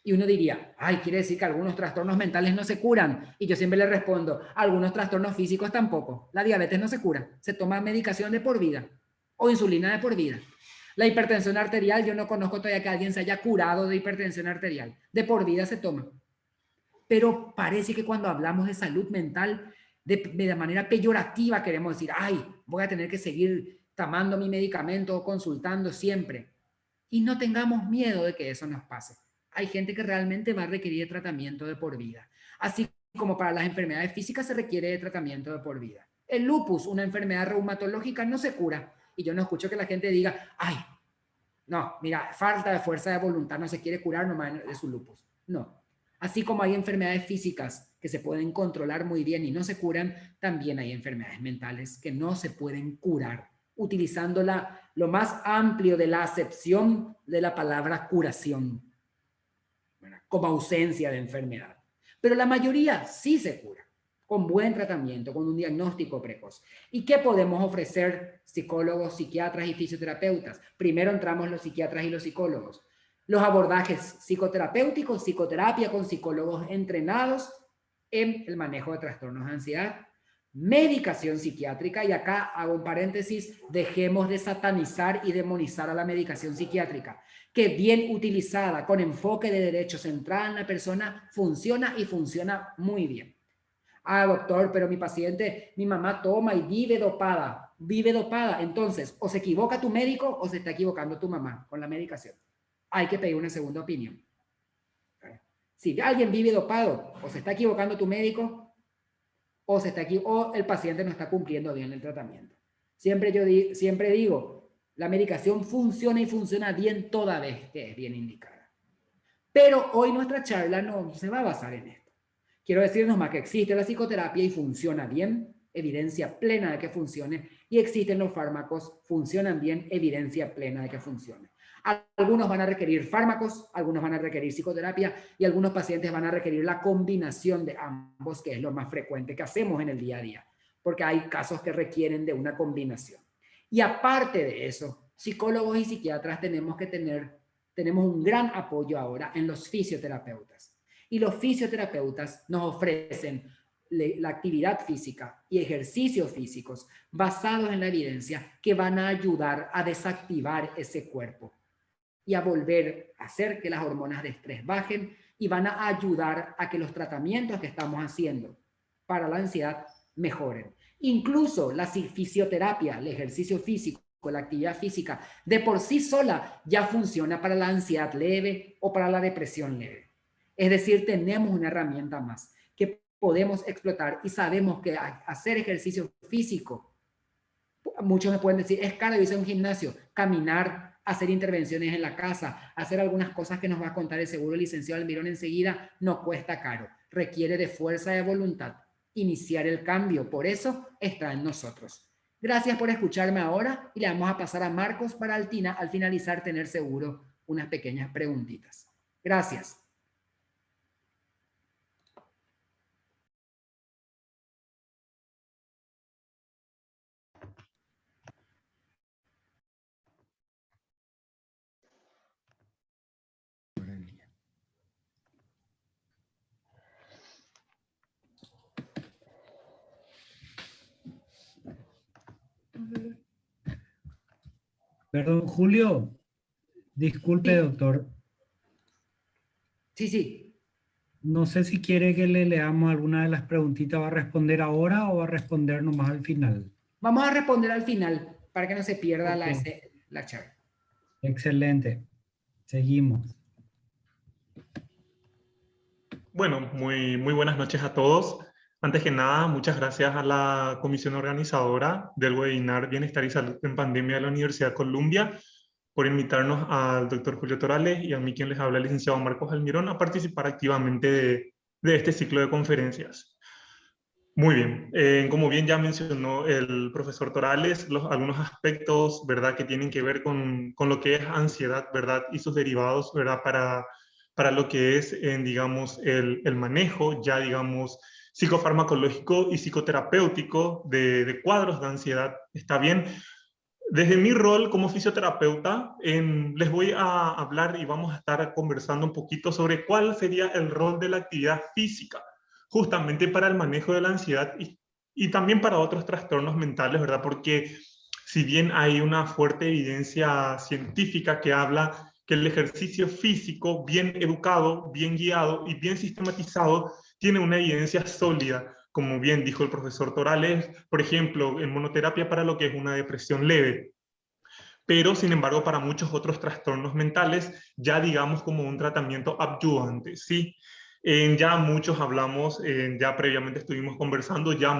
D: Y uno diría, ay, quiere decir que algunos trastornos mentales no se curan. Y yo siempre le respondo, algunos trastornos físicos tampoco. La diabetes no se cura, se toma medicación de por vida o insulina de por vida. La hipertensión arterial, yo no conozco todavía que alguien se haya curado de hipertensión arterial. De por vida se toma. Pero parece que cuando hablamos de salud mental, de manera peyorativa queremos decir, ay, voy a tener que seguir tomando mi medicamento o consultando siempre. Y no tengamos miedo de que eso nos pase. Hay gente que realmente va a requerir tratamiento de por vida. Así como para las enfermedades físicas se requiere de tratamiento de por vida. El lupus, una enfermedad reumatológica, no se cura. Y yo no escucho que la gente diga, ay, no, mira, falta de fuerza de voluntad, no se quiere curar nomás de su lupus. No. Así como hay enfermedades físicas que se pueden controlar muy bien y no se curan, también hay enfermedades mentales que no se pueden curar utilizando lo más amplio de la acepción de la palabra curación, ¿verdad? Como ausencia de enfermedad. Pero la mayoría sí se cura, con buen tratamiento, con un diagnóstico precoz. ¿Y qué podemos ofrecer psicólogos, psiquiatras y fisioterapeutas? Primero entramos los psiquiatras y los psicólogos. Los abordajes psicoterapéuticos, psicoterapia con psicólogos entrenados en el manejo de trastornos de ansiedad, medicación psiquiátrica, y acá hago un paréntesis, dejemos de satanizar y demonizar a la medicación psiquiátrica, que bien utilizada, con enfoque de derecho centrado en la persona, funciona y funciona muy bien. Ah, doctor, pero mi paciente, mi mamá toma y vive dopada, entonces o se equivoca tu médico o se está equivocando tu mamá con la medicación. Hay que pedir una segunda opinión. Si alguien vive dopado, o se está equivocando tu médico, o el paciente no está cumpliendo bien el tratamiento. Siempre digo, la medicación funciona y funciona bien toda vez que es bien indicada. Pero hoy nuestra charla no se va a basar en esto. Quiero decirnos más que existe la psicoterapia y funciona bien, evidencia plena de que funcione, y existen los fármacos, funcionan bien, evidencia plena de que funcione. Algunos van a requerir fármacos, algunos van a requerir psicoterapia y algunos pacientes van a requerir la combinación de ambos, que es lo más frecuente que hacemos en el día a día, porque hay casos que requieren de una combinación. Y aparte de eso, psicólogos y psiquiatras tenemos un gran apoyo ahora en los fisioterapeutas. Y los fisioterapeutas nos ofrecen la actividad física y ejercicios físicos basados en la evidencia que van a ayudar a desactivar ese cuerpo y a volver a hacer que las hormonas de estrés bajen, y van a ayudar a que los tratamientos que estamos haciendo para la ansiedad mejoren. Incluso la fisioterapia, el ejercicio físico, la actividad física, de por sí sola ya funciona para la ansiedad leve o para la depresión leve. Es decir, tenemos una herramienta más que podemos explotar, y sabemos que hacer ejercicio físico, muchos me pueden decir, es caro irse a un gimnasio, caminar, hacer intervenciones en la casa, hacer algunas cosas que nos va a contar el seguro licenciado Almirón enseguida, no cuesta caro, requiere de fuerza de voluntad, iniciar el cambio, por eso está en nosotros. Gracias por escucharme ahora, y le vamos a pasar a Marcos para al finalizar tener seguro unas pequeñas preguntitas. Gracias.
C: Perdón, Julio. Disculpe,
D: Sí.
C: doctor.
D: Sí.
C: No sé si quiere que le leamos alguna de las preguntitas. ¿Va a responder ahora o va a responder nomás al final?
D: Vamos a responder al final para que no se pierda
C: Okay.
D: la charla.
C: Excelente. Seguimos.
E: Bueno, muy buenas noches a todos. Antes que nada, muchas gracias a la comisión organizadora del webinar Bienestar y Salud en Pandemia de la Universidad Columbia por invitarnos al doctor Julio Torales y a mí, quien les habla, el licenciado Marcos Almirón, a participar activamente de este ciclo de conferencias. Muy bien, como bien ya mencionó el profesor Torales, algunos aspectos, ¿verdad?, que tienen que ver con lo que es ansiedad, ¿verdad?, y sus derivados, ¿verdad?, para lo que es, digamos, el manejo ya, digamos, psicofarmacológico y psicoterapéutico de cuadros de ansiedad. ¿Está bien? Desde mi rol como fisioterapeuta, les voy a hablar y vamos a estar conversando un poquito sobre cuál sería el rol de la actividad física, justamente para el manejo de la ansiedad y también para otros trastornos mentales, ¿verdad? Porque si bien hay una fuerte evidencia científica que habla que el ejercicio físico bien educado, bien guiado y bien sistematizado tiene una evidencia sólida, como bien dijo el profesor Torales, por ejemplo, en monoterapia para lo que es una depresión leve, pero sin embargo para muchos otros trastornos mentales, ya digamos como un tratamiento adyuvante, ¿sí? Ya muchos hablamos, ya previamente estuvimos conversando, ya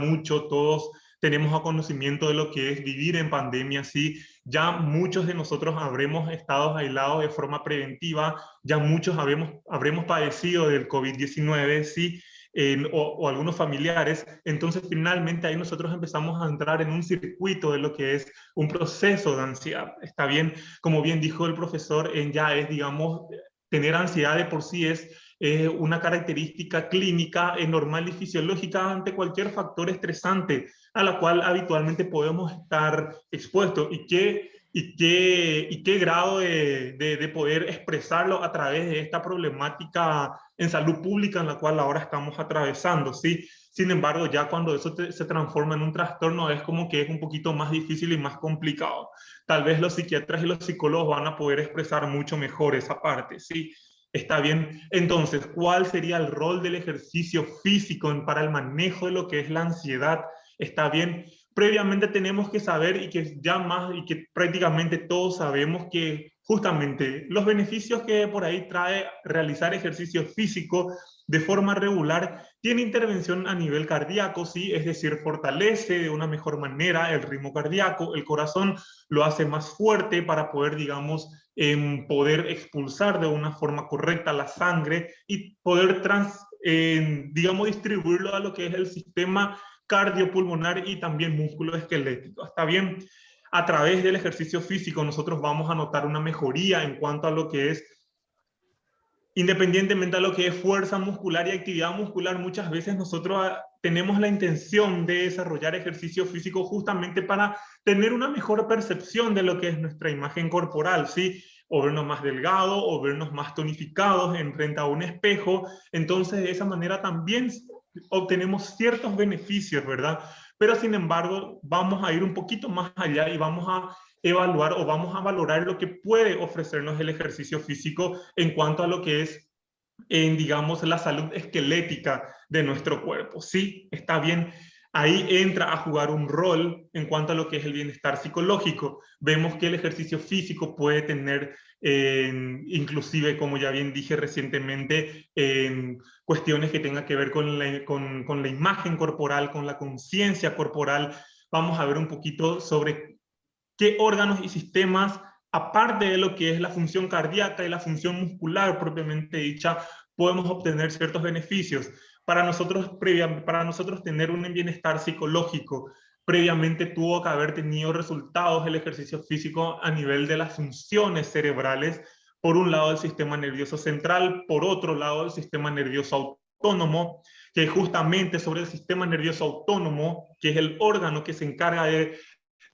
E: todos tenemos conocimiento de lo que es vivir en pandemia, ¿sí? Ya muchos de nosotros habremos estado aislados de forma preventiva, ya muchos habremos padecido del COVID-19, ¿sí? o algunos familiares. Entonces finalmente ahí nosotros empezamos a entrar en un circuito de lo que es un proceso de ansiedad. Está bien, como bien dijo el profesor, ya es, digamos, tener ansiedad de por sí es una característica clínica normal y fisiológica ante cualquier factor estresante a la cual habitualmente podemos estar expuestos, y qué grado de poder expresarlo a través de esta problemática en salud pública en la cual ahora estamos atravesando, ¿sí? Sin embargo, ya cuando eso se transforma en un trastorno es como que es un poquito más difícil y más complicado. Tal vez los psiquiatras y los psicólogos van a poder expresar mucho mejor esa parte, ¿sí? Está bien. Entonces, ¿cuál sería el rol del ejercicio físico para el manejo de lo que es la ansiedad? Está bien. Previamente tenemos que saber, y que prácticamente todos sabemos, que justamente los beneficios que por ahí trae realizar ejercicio físico de forma regular tiene intervención a nivel cardíaco, ¿sí? Es decir, fortalece de una mejor manera el ritmo cardíaco, el corazón lo hace más fuerte para poder, digamos, poder expulsar de una forma correcta la sangre y poder, digamos, distribuirlo a lo que es el sistema cardiopulmonar y también músculo esquelético. ¿Está bien? A través del ejercicio físico nosotros vamos a notar una mejoría en cuanto a lo que es, independientemente de lo que es fuerza muscular y actividad muscular. Muchas veces nosotros tenemos la intención de desarrollar ejercicio físico justamente para tener una mejor percepción de lo que es nuestra imagen corporal, ¿sí? O vernos más delgados, o vernos más tonificados en frente a un espejo. Entonces, de esa manera también obtenemos ciertos beneficios, ¿verdad? Pero sin embargo, vamos a ir un poquito más allá y vamos a evaluar o vamos a valorar lo que puede ofrecernos el ejercicio físico en cuanto a lo que es, digamos, la salud esquelética de nuestro cuerpo. Sí, está bien. Ahí entra a jugar un rol en cuanto a lo que es el bienestar psicológico. Vemos que el ejercicio físico puede tener, inclusive, como ya bien dije recientemente, cuestiones que tengan que ver con la imagen corporal, con la conciencia corporal. Vamos a ver un poquito sobre qué órganos y sistemas, aparte de lo que es la función cardíaca y la función muscular propiamente dicha, podemos obtener ciertos beneficios. Para nosotros tener un bienestar psicológico, previamente tuvo que haber tenido resultados el ejercicio físico a nivel de las funciones cerebrales, por un lado el sistema nervioso central, por otro lado el sistema nervioso autónomo, que justamente sobre el sistema nervioso autónomo, que es el órgano que se encarga de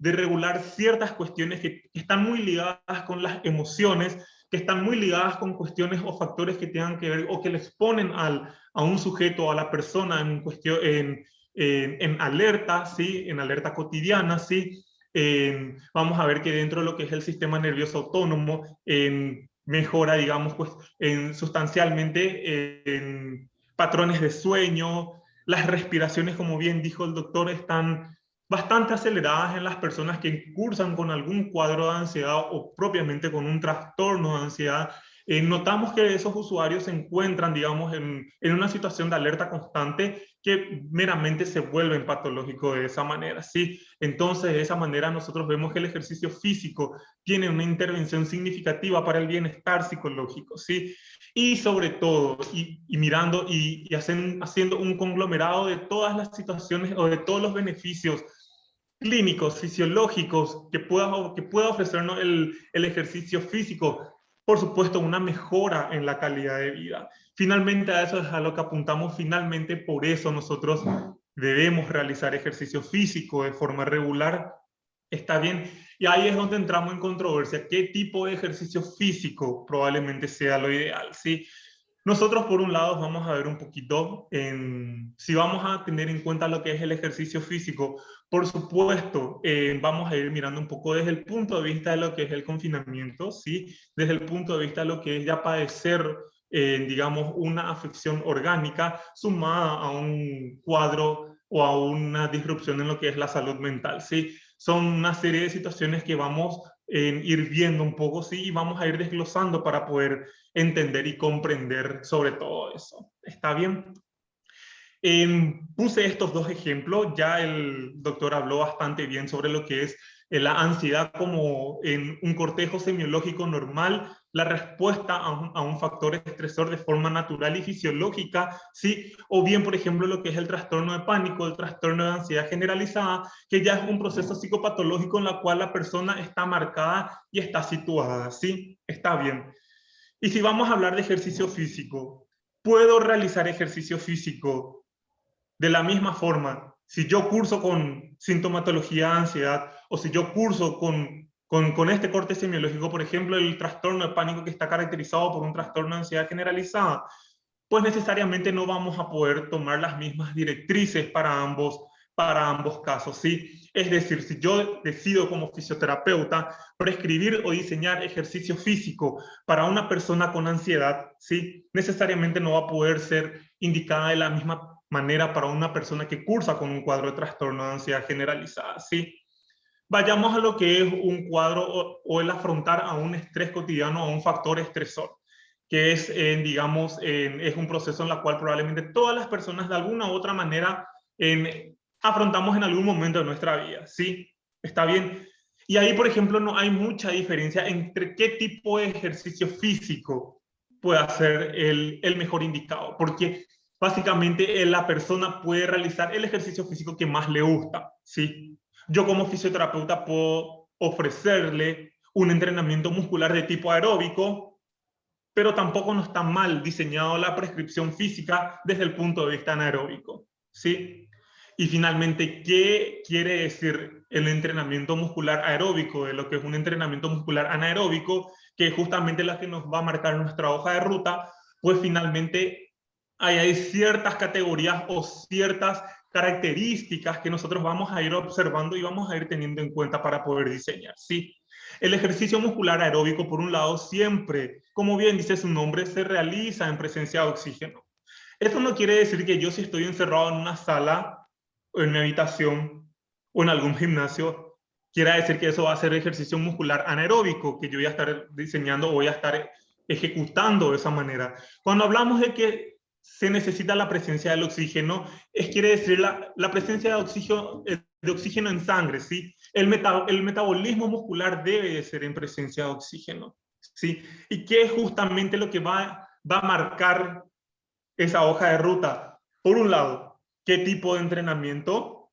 E: regular ciertas cuestiones que están muy ligadas con las emociones, que están muy ligadas con cuestiones o factores que tengan que ver o que le exponen a un sujeto, a la persona en alerta, ¿sí? En alerta cotidiana, ¿sí? Vamos a ver que dentro de lo que es el sistema nervioso autónomo mejora, digamos, pues, sustancialmente en patrones de sueño. Las respiraciones, como bien dijo el doctor, están bastante aceleradas en las personas que cursan con algún cuadro de ansiedad o propiamente con un trastorno de ansiedad. Notamos que esos usuarios se encuentran, digamos, en una situación de alerta constante que meramente se vuelven patológicos de esa manera, ¿sí? Entonces, de esa manera nosotros vemos que el ejercicio físico tiene una intervención significativa para el bienestar psicológico, ¿sí? Y sobre todo, mirando y haciendo un conglomerado de todas las situaciones o de todos los beneficios clínicos, fisiológicos que pueda ofrecernos el ejercicio físico. Por supuesto, una mejora en la calidad de vida. Finalmente, a eso es a lo que apuntamos. Finalmente, por eso nosotros debemos realizar ejercicio físico de forma regular. Está bien. Y ahí es donde entramos en controversia. ¿Qué tipo de ejercicio físico probablemente sea lo ideal? ¿Sí? Nosotros, por un lado, vamos a ver un poquito si vamos a tener en cuenta lo que es el ejercicio físico. Por supuesto, vamos a ir mirando un poco desde el punto de vista de lo que es el confinamiento, ¿sí? Desde el punto de vista de lo que es ya padecer, digamos, una afección orgánica sumada a un cuadro o a una disrupción en lo que es la salud mental, ¿sí? Son una serie de situaciones que vamos a ir viendo un poco, ¿sí? Y vamos a ir desglosando para poder entender y comprender sobre todo eso. ¿Está bien? Puse estos dos ejemplos. Ya el doctor habló bastante bien sobre lo que es la ansiedad como en un cortejo semiológico normal la respuesta a un factor estresor de forma natural y fisiológica, ¿sí? O bien, por ejemplo, lo que es el trastorno de pánico, el trastorno de ansiedad generalizada, que ya es un proceso psicopatológico en la cual la persona está marcada y está situada, ¿sí? Está bien. Y si vamos a hablar de ejercicio físico, ¿puedo realizar ejercicio físico de la misma forma si yo curso con sintomatología de ansiedad o si yo curso con este corte semiológico, por ejemplo, el trastorno de pánico que está caracterizado por un trastorno de ansiedad generalizada? Pues necesariamente no vamos a poder tomar las mismas directrices para ambos casos, ¿sí? Es decir, si yo decido como fisioterapeuta prescribir o diseñar ejercicio físico para una persona con ansiedad, ¿sí? Necesariamente no va a poder ser indicada de la misma manera para una persona que cursa con un cuadro de trastorno de ansiedad generalizada, ¿sí? Vayamos a lo que es un cuadro o el afrontar a un estrés cotidiano, a un factor estresor, que es, digamos, es un proceso en el cual probablemente todas las personas de alguna u otra manera afrontamos en algún momento de nuestra vida, ¿sí? Está bien. Y ahí, por ejemplo, no hay mucha diferencia entre qué tipo de ejercicio físico puede ser el mejor indicado, porque básicamente la persona puede realizar el ejercicio físico que más le gusta, ¿sí? Yo como fisioterapeuta puedo ofrecerle un entrenamiento muscular de tipo aeróbico, pero tampoco no está mal diseñado la prescripción física desde el punto de vista anaeróbico, ¿sí? Y finalmente, ¿qué quiere decir el entrenamiento muscular aeróbico de lo que es un entrenamiento muscular anaeróbico? Que es justamente la que nos va a marcar nuestra hoja de ruta. Pues finalmente hay ciertas categorías o ciertas características que nosotros vamos a ir observando y vamos a ir teniendo en cuenta para poder diseñar, ¿sí? El ejercicio muscular aeróbico, por un lado, siempre, como bien dice su nombre, se realiza en presencia de oxígeno. Eso no quiere decir que yo, si estoy encerrado en una sala o en mi habitación o en algún gimnasio, quiera decir que eso va a ser ejercicio muscular anaeróbico, que yo voy a estar diseñando o voy a estar ejecutando de esa manera. Cuando hablamos de que se necesita la presencia del oxígeno, quiere decir la presencia de oxígeno en sangre, ¿sí? El metabolismo muscular debe de ser en presencia de oxígeno, ¿sí? Y qué es justamente lo que va a marcar esa hoja de ruta. Por un lado, qué tipo de entrenamiento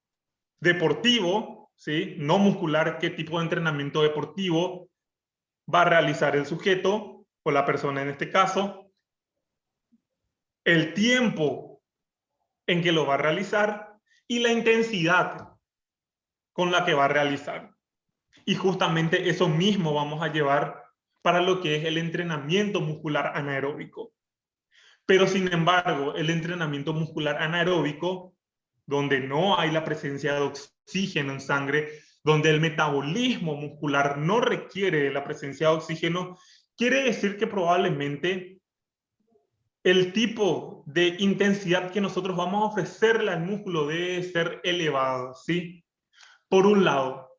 E: deportivo, ¿sí? No muscular, qué tipo de entrenamiento deportivo va a realizar el sujeto o la persona en este caso, el tiempo en que lo va a realizar y la intensidad con la que va a realizar. Y justamente eso mismo vamos a llevar para lo que es el entrenamiento muscular anaeróbico. Pero sin embargo, el entrenamiento muscular anaeróbico, donde no hay la presencia de oxígeno en sangre, donde el metabolismo muscular no requiere de la presencia de oxígeno, quiere decir que probablemente el tipo de intensidad que nosotros vamos a ofrecerle al músculo debe ser elevado, ¿sí? Por un lado,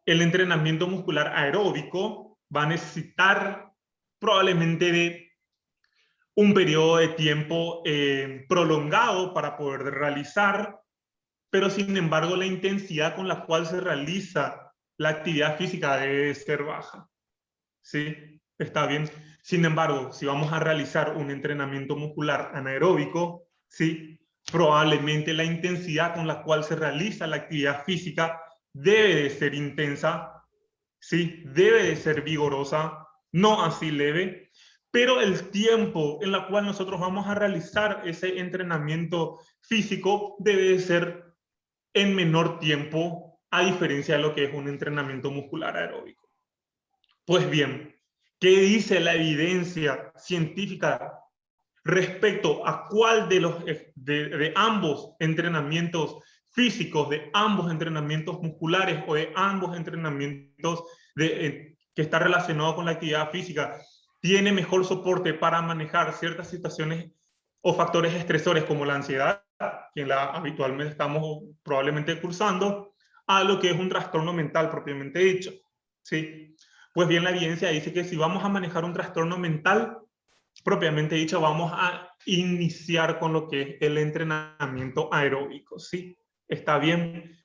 E: el entrenamiento muscular aeróbico va a necesitar probablemente de un periodo de tiempo prolongado para poder realizar, pero sin embargo la intensidad con la cual se realiza la actividad física debe ser baja, ¿sí? Está bien. Sin embargo, si vamos a realizar un entrenamiento muscular anaeróbico, ¿sí? Probablemente la intensidad con la cual se realiza la actividad física debe de ser intensa, ¿sí? Debe de ser vigorosa, no así leve, pero el tiempo en el cual nosotros vamos a realizar ese entrenamiento físico debe de ser en menor tiempo, a diferencia de lo que es un entrenamiento muscular aeróbico. Pues bien, ¿qué dice la evidencia científica respecto a cuál de ambos entrenamientos físicos, de ambos entrenamientos musculares o de ambos entrenamientos que está relacionado con la actividad física tiene mejor soporte para manejar ciertas situaciones o factores estresores como la ansiedad, que habitualmente estamos probablemente cursando, a lo que es un trastorno mental propiamente dicho, ¿sí? Pues bien, la evidencia dice que si vamos a manejar un trastorno mental, propiamente dicho, vamos a iniciar con lo que es el entrenamiento aeróbico, ¿sí? Está bien.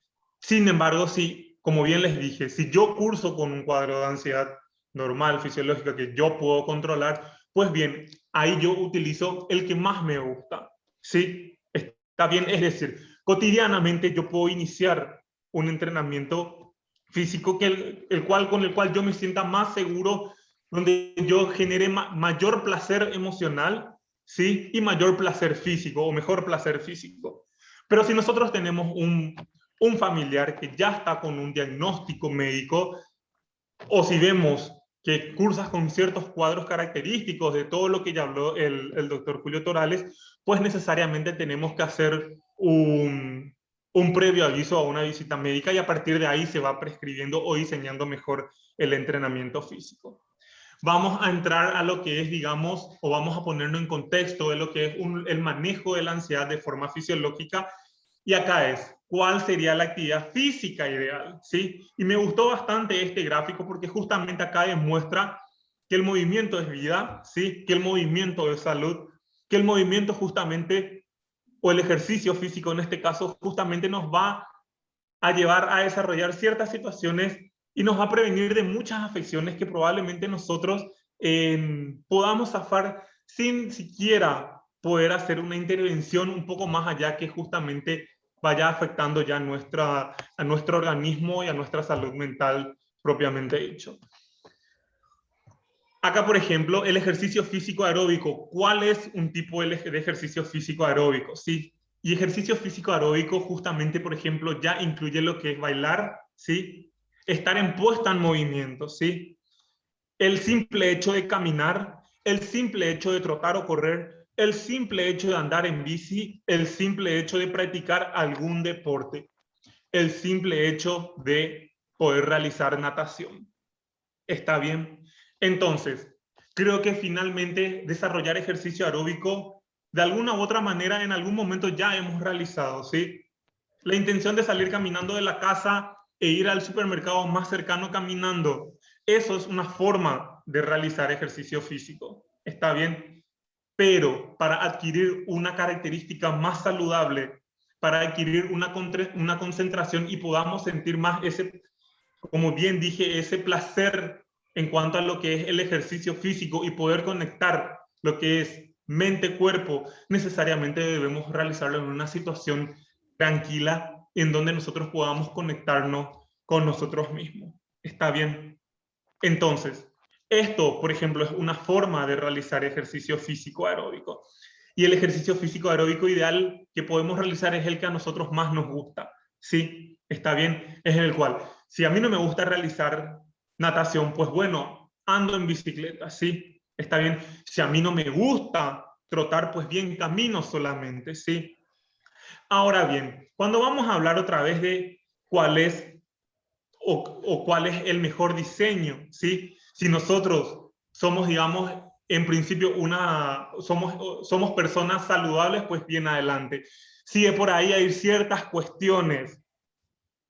E: Sin embargo, sí, como bien les dije, si yo curso con un cuadro de ansiedad, normal, fisiológica, que yo puedo controlar, pues bien, ahí yo utilizo el que más me gusta, ¿sí? Está bien, es decir, cotidianamente yo puedo iniciar un entrenamiento físico con el cual yo me sienta más seguro, donde yo genere mayor placer emocional, ¿sí? Y mayor placer físico, o mejor placer físico. Pero si nosotros tenemos un familiar que ya está con un diagnóstico médico, o si vemos que cursas con ciertos cuadros característicos de todo lo que ya habló el doctor Julio Torales, pues necesariamente tenemos que hacer un previo aviso a una visita médica y a partir de ahí se va prescribiendo o diseñando mejor el entrenamiento físico. Vamos a entrar a lo que es, digamos, o vamos a ponernos en contexto de lo que es el manejo de la ansiedad de forma fisiológica. Y acá es, ¿cuál sería la actividad física ideal? ¿Sí? Y me gustó bastante este gráfico porque justamente acá demuestra que el movimiento es vida, ¿sí? Que el movimiento es salud, que el movimiento justamente, o el ejercicio físico en este caso, justamente nos va a llevar a desarrollar ciertas situaciones y nos va a prevenir de muchas afecciones que probablemente nosotros podamos zafar sin siquiera poder hacer una intervención un poco más allá que justamente vaya afectando ya a nuestro organismo y a nuestra salud mental propiamente dicho. Acá, por ejemplo, el ejercicio físico aeróbico. ¿Cuál es un tipo de ejercicio físico aeróbico? Sí. Y ejercicio físico aeróbico justamente, por ejemplo, ya incluye lo que es bailar, ¿sí? Estar en puesta en movimiento, ¿sí? El simple hecho de caminar, el simple hecho de trotar o correr, el simple hecho de andar en bici, el simple hecho de practicar algún deporte, el simple hecho de poder realizar natación. ¿Está bien? Entonces, creo que finalmente desarrollar ejercicio aeróbico de alguna u otra manera en algún momento ya hemos realizado, ¿sí? La intención de salir caminando de la casa e ir al supermercado más cercano caminando, eso es una forma de realizar ejercicio físico, ¿está bien? Pero para adquirir una característica más saludable, para adquirir una concentración y podamos sentir más ese, como bien dije, ese placer en cuanto a lo que es el ejercicio físico y poder conectar lo que es mente-cuerpo, necesariamente debemos realizarlo en una situación tranquila en donde nosotros podamos conectarnos con nosotros mismos. ¿Está bien? Entonces, esto, por ejemplo, es una forma de realizar ejercicio físico aeróbico. Y el ejercicio físico aeróbico ideal que podemos realizar es el que a nosotros más nos gusta. ¿Sí? ¿Está bien? Es el cual, si a mí no me gusta realizar natación, pues bueno, ando en bicicleta, ¿sí? Está bien. Si a mí no me gusta trotar, pues bien, camino solamente, ¿sí? Ahora bien, cuando vamos a hablar otra vez de cuál es o cuál es el mejor diseño, ¿sí? Si nosotros somos, digamos, en principio somos personas saludables, pues bien adelante. Si de por ahí hay ciertas cuestiones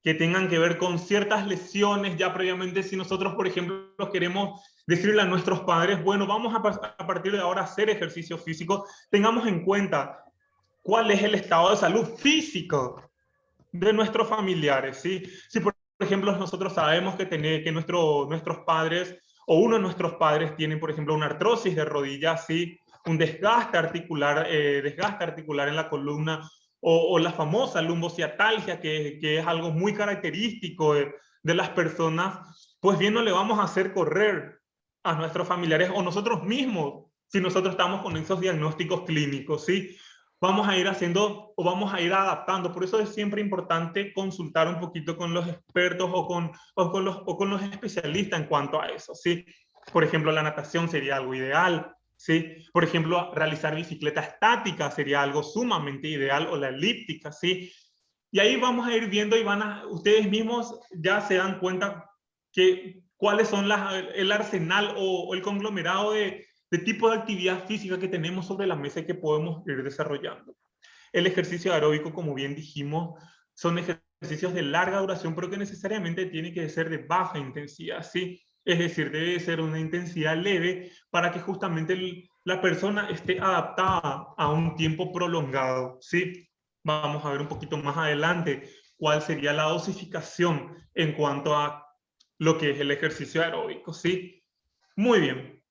E: que tengan que ver con ciertas lesiones ya previamente, si nosotros, por ejemplo, queremos decirle a nuestros padres, bueno, vamos a partir de ahora a hacer ejercicio físico, tengamos en cuenta cuál es el estado de salud físico de nuestros familiares, ¿sí? Si por ejemplo nosotros sabemos que nuestros padres o uno de nuestros padres tienen, por ejemplo, una artrosis de rodilla, ¿sí? Un desgaste articular en la columna o la famosa lumbociatalgia, que es algo muy característico de las personas, pues bien no le vamos a hacer correr a nuestros familiares o nosotros mismos si nosotros estamos con esos diagnósticos clínicos, ¿sí? Vamos a ir haciendo o vamos a ir adaptando. Por eso es siempre importante consultar un poquito con los expertos o con los especialistas en cuanto a eso, ¿sí? Por ejemplo, la natación sería algo ideal, ¿sí? Por ejemplo, realizar bicicleta estática sería algo sumamente ideal, o la elíptica, ¿sí? Y ahí vamos a ir viendo y ustedes mismos ya se dan cuenta que cuáles son el arsenal o el conglomerado de tipo de actividad física que tenemos sobre la mesa y que podemos ir desarrollando. El ejercicio aeróbico, como bien dijimos, son ejercicios de larga duración, pero que necesariamente tiene que ser de baja intensidad, ¿sí? Es decir, debe ser una intensidad leve para que justamente la persona esté adaptada a un tiempo prolongado, ¿sí? Vamos a ver un poquito más adelante cuál sería la dosificación en cuanto a lo que es el ejercicio aeróbico, ¿sí? Muy bien.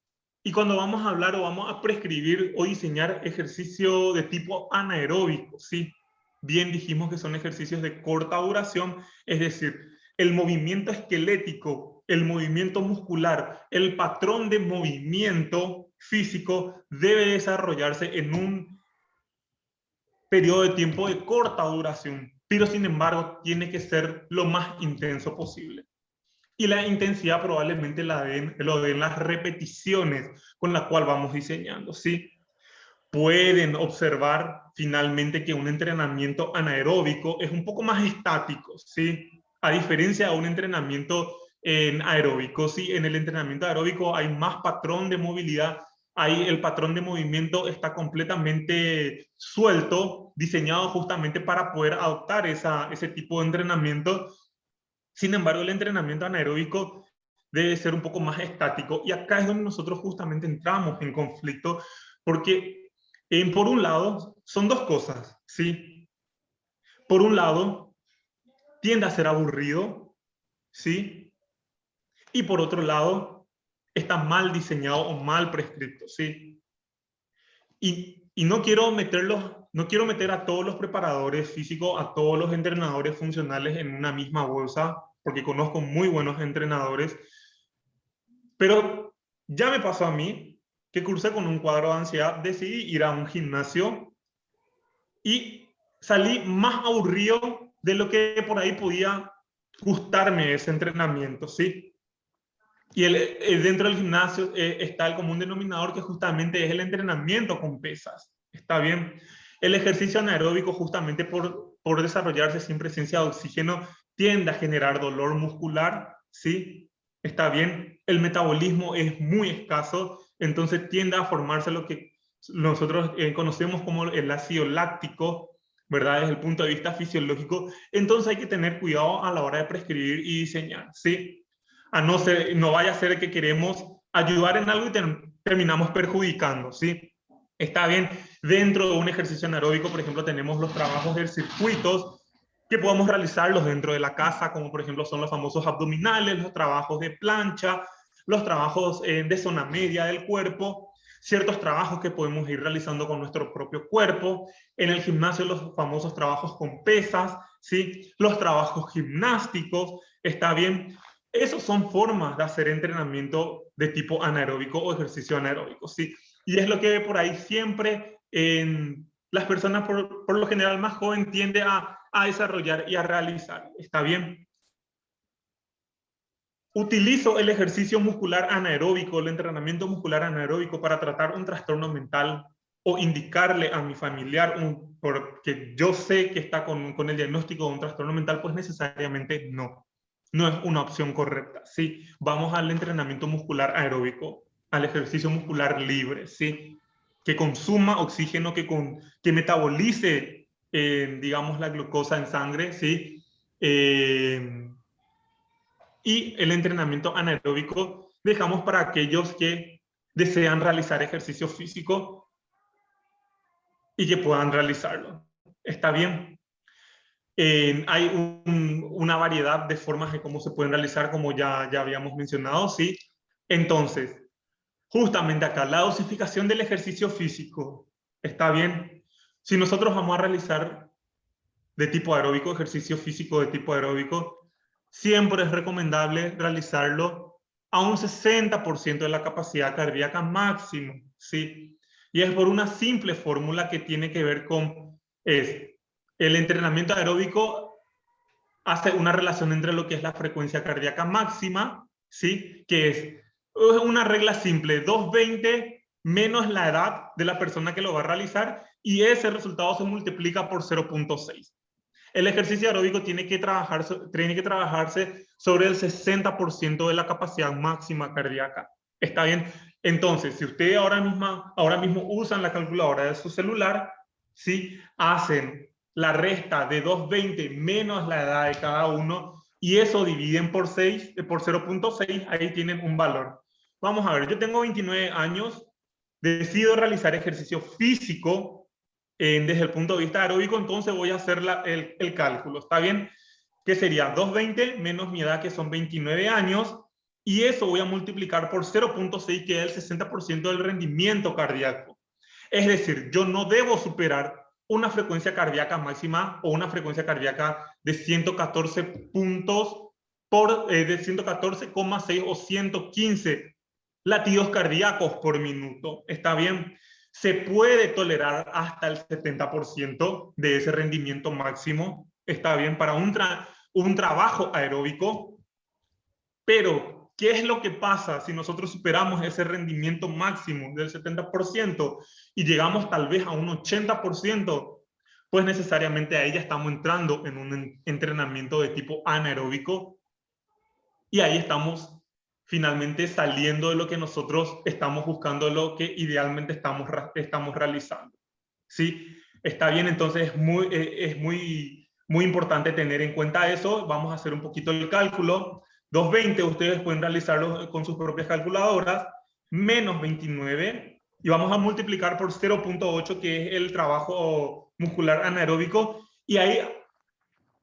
E: Y cuando vamos a hablar o vamos a prescribir o diseñar ejercicio de tipo anaeróbico, ¿sí? Bien dijimos que son ejercicios de corta duración, es decir, el movimiento esquelético, el movimiento muscular, el patrón de movimiento físico debe desarrollarse en un periodo de tiempo de corta duración, pero sin embargo tiene que ser lo más intenso posible. Y la intensidad probablemente lo den las repeticiones con las cuales vamos diseñando, ¿sí? Pueden observar finalmente que un entrenamiento anaeróbico es un poco más estático, ¿sí? A diferencia de un entrenamiento en aeróbico, ¿sí? En el entrenamiento aeróbico hay más patrón de movilidad, ahí el patrón de movimiento está completamente suelto, diseñado justamente para poder adoptar ese tipo de entrenamiento. Sin embargo, el entrenamiento anaeróbico debe ser un poco más estático, y acá es donde nosotros justamente entramos en conflicto, porque por un lado son dos cosas, ¿sí? Por un lado, tiende a ser aburrido, ¿sí? Y por otro lado, está mal diseñado o mal prescrito, ¿sí? Y no quiero meter a todos los preparadores físicos, a todos los entrenadores funcionales en una misma bolsa, porque conozco muy buenos entrenadores, pero ya me pasó a mí que cursé con un cuadro de ansiedad, decidí ir a un gimnasio y salí más aburrido de lo que por ahí podía gustarme ese entrenamiento, ¿sí? Y dentro del gimnasio está el común denominador, que justamente es el entrenamiento con pesas. ¿Está bien? El ejercicio anaeróbico, justamente por desarrollarse sin presencia de oxígeno, tiende a generar dolor muscular, ¿sí? ¿Está bien? El metabolismo es muy escaso, entonces tiende a formarse lo que nosotros conocemos como el ácido láctico, ¿verdad? Desde el punto de vista fisiológico. Entonces hay que tener cuidado a la hora de prescribir y diseñar, ¿sí? No vaya a ser que queremos ayudar en algo y terminamos perjudicando, ¿sí? Está bien, dentro de un ejercicio anaeróbico, por ejemplo, tenemos los trabajos de circuitos que podemos realizarlos dentro de la casa, como por ejemplo son los famosos abdominales, los trabajos de plancha, los trabajos de zona media del cuerpo, ciertos trabajos que podemos ir realizando con nuestro propio cuerpo, en el gimnasio los famosos trabajos con pesas, ¿sí? Los trabajos gimnásticos, está bien. Esas son formas de hacer entrenamiento de tipo anaeróbico o ejercicio anaeróbico, ¿sí? Y es lo que por ahí siempre las personas por lo general más joven tienden a desarrollar y a realizar. ¿Está bien? Utilizo el ejercicio muscular anaeróbico, el entrenamiento muscular anaeróbico para tratar un trastorno mental o indicarle a mi familiar, porque yo sé que está con el diagnóstico de un trastorno mental, pues necesariamente no. No es una opción correcta, ¿sí? Vamos al entrenamiento muscular aeróbico, al ejercicio muscular libre, ¿sí? Que consuma oxígeno, que metabolice, digamos, la glucosa en sangre, ¿sí? Y el entrenamiento anaeróbico dejamos para aquellos que desean realizar ejercicio físico y que puedan realizarlo. ¿Está bien? Hay una variedad de formas de cómo se pueden realizar, como ya habíamos mencionado, ¿sí? Entonces, justamente acá, la dosificación del ejercicio físico, ¿está bien? Si nosotros vamos a realizar de tipo aeróbico, ejercicio físico de tipo aeróbico, siempre es recomendable realizarlo a un 60% de la capacidad cardíaca máximo, ¿sí? Y es por una simple fórmula que tiene que ver con el entrenamiento aeróbico hace una relación entre lo que es la frecuencia cardíaca máxima, ¿sí? Que es una regla simple, 220 menos la edad de la persona que lo va a realizar, y ese resultado se multiplica por 0.6. El ejercicio aeróbico tiene que trabajarse sobre el 60% de la capacidad máxima cardíaca. ¿Está bien? Entonces, si ustedes ahora mismo usan la calculadora de su celular, ¿sí? Hacen la resta de 220 menos la edad de cada uno, y eso dividen por 0.6, ahí tienen un valor. Vamos a ver, yo tengo 29 años, decido realizar ejercicio físico desde el punto de vista aeróbico, entonces voy a hacer el cálculo, ¿está bien? Que sería 220 menos mi edad, que son 29 años, y eso voy a multiplicar por 0.6, que es el 60% del rendimiento cardíaco. Es decir, yo no debo superar una frecuencia cardíaca máxima o una frecuencia cardíaca de 114 puntos de 114,6 o 115 latidos cardíacos por minuto. ¿Está bien? Se puede tolerar hasta el 70% de ese rendimiento máximo. Está bien para un trabajo aeróbico. Pero, ¿qué es lo que pasa si nosotros superamos ese rendimiento máximo del 70% y llegamos tal vez a un 80%? Pues necesariamente ahí ya estamos entrando en un entrenamiento de tipo anaeróbico y ahí estamos finalmente saliendo de lo que nosotros estamos buscando, lo que idealmente estamos realizando. ¿Sí? Está bien, entonces es muy importante tener en cuenta eso. Vamos a hacer un poquito el cálculo. 220 ustedes pueden realizarlo con sus propias calculadoras, menos 29, y vamos a multiplicar por 0.8, que es el trabajo muscular anaeróbico, y ahí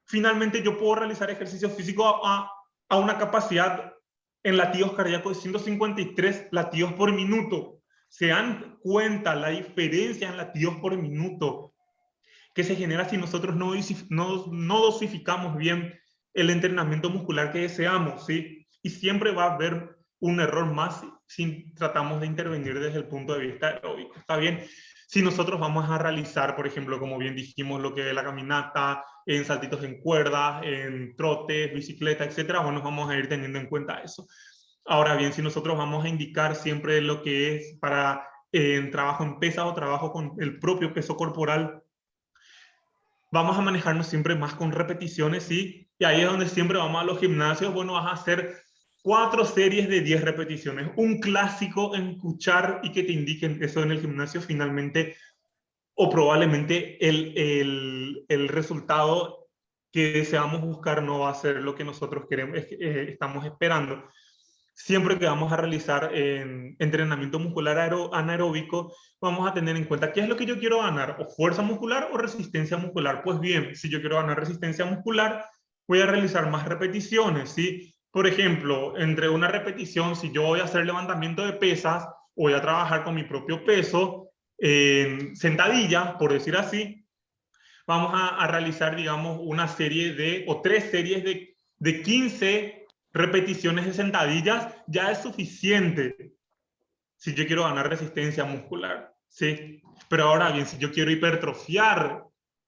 E: finalmente yo puedo realizar ejercicio físico a una capacidad en latidos cardíacos de 153 latidos por minuto. ¿Se dan cuenta la diferencia en latidos por minuto que se genera si nosotros no dosificamos bien el entrenamiento muscular que deseamos? ¿Sí? Y siempre va a haber un error más si tratamos de intervenir desde el punto de vista aeróbico. ¿Está bien? Si nosotros vamos a realizar, por ejemplo, como bien dijimos, lo que es la caminata, en saltitos en cuerdas, en trotes, bicicleta, etcétera, bueno, vamos a ir teniendo en cuenta eso. Ahora bien, si nosotros vamos a indicar siempre lo que es para trabajo en pesas o trabajo con el propio peso corporal, vamos a manejarnos siempre más con repeticiones, ¿sí? Y ahí es donde siempre vamos a los gimnasios. Bueno, vas a hacer 4 series de 10 repeticiones. Un clásico en escuchar y que te indiquen eso en el gimnasio finalmente, o probablemente el resultado que deseamos buscar no va a ser lo que nosotros queremos, estamos esperando. Siempre que vamos a realizar entrenamiento muscular anaeróbico, vamos a tener en cuenta qué es lo que yo quiero ganar, o fuerza muscular o resistencia muscular. Pues bien, si yo quiero ganar resistencia muscular, voy a realizar más repeticiones, ¿sí? Por ejemplo, entre una repetición, si yo voy a hacer levantamiento de pesas, voy a trabajar con mi propio peso, en sentadilla, por decir así, vamos a realizar, digamos, una serie o 3 series de 15 repeticiones de sentadillas. Ya es suficiente si yo quiero ganar resistencia muscular, ¿sí? Pero ahora bien, si yo quiero hipertrofiar,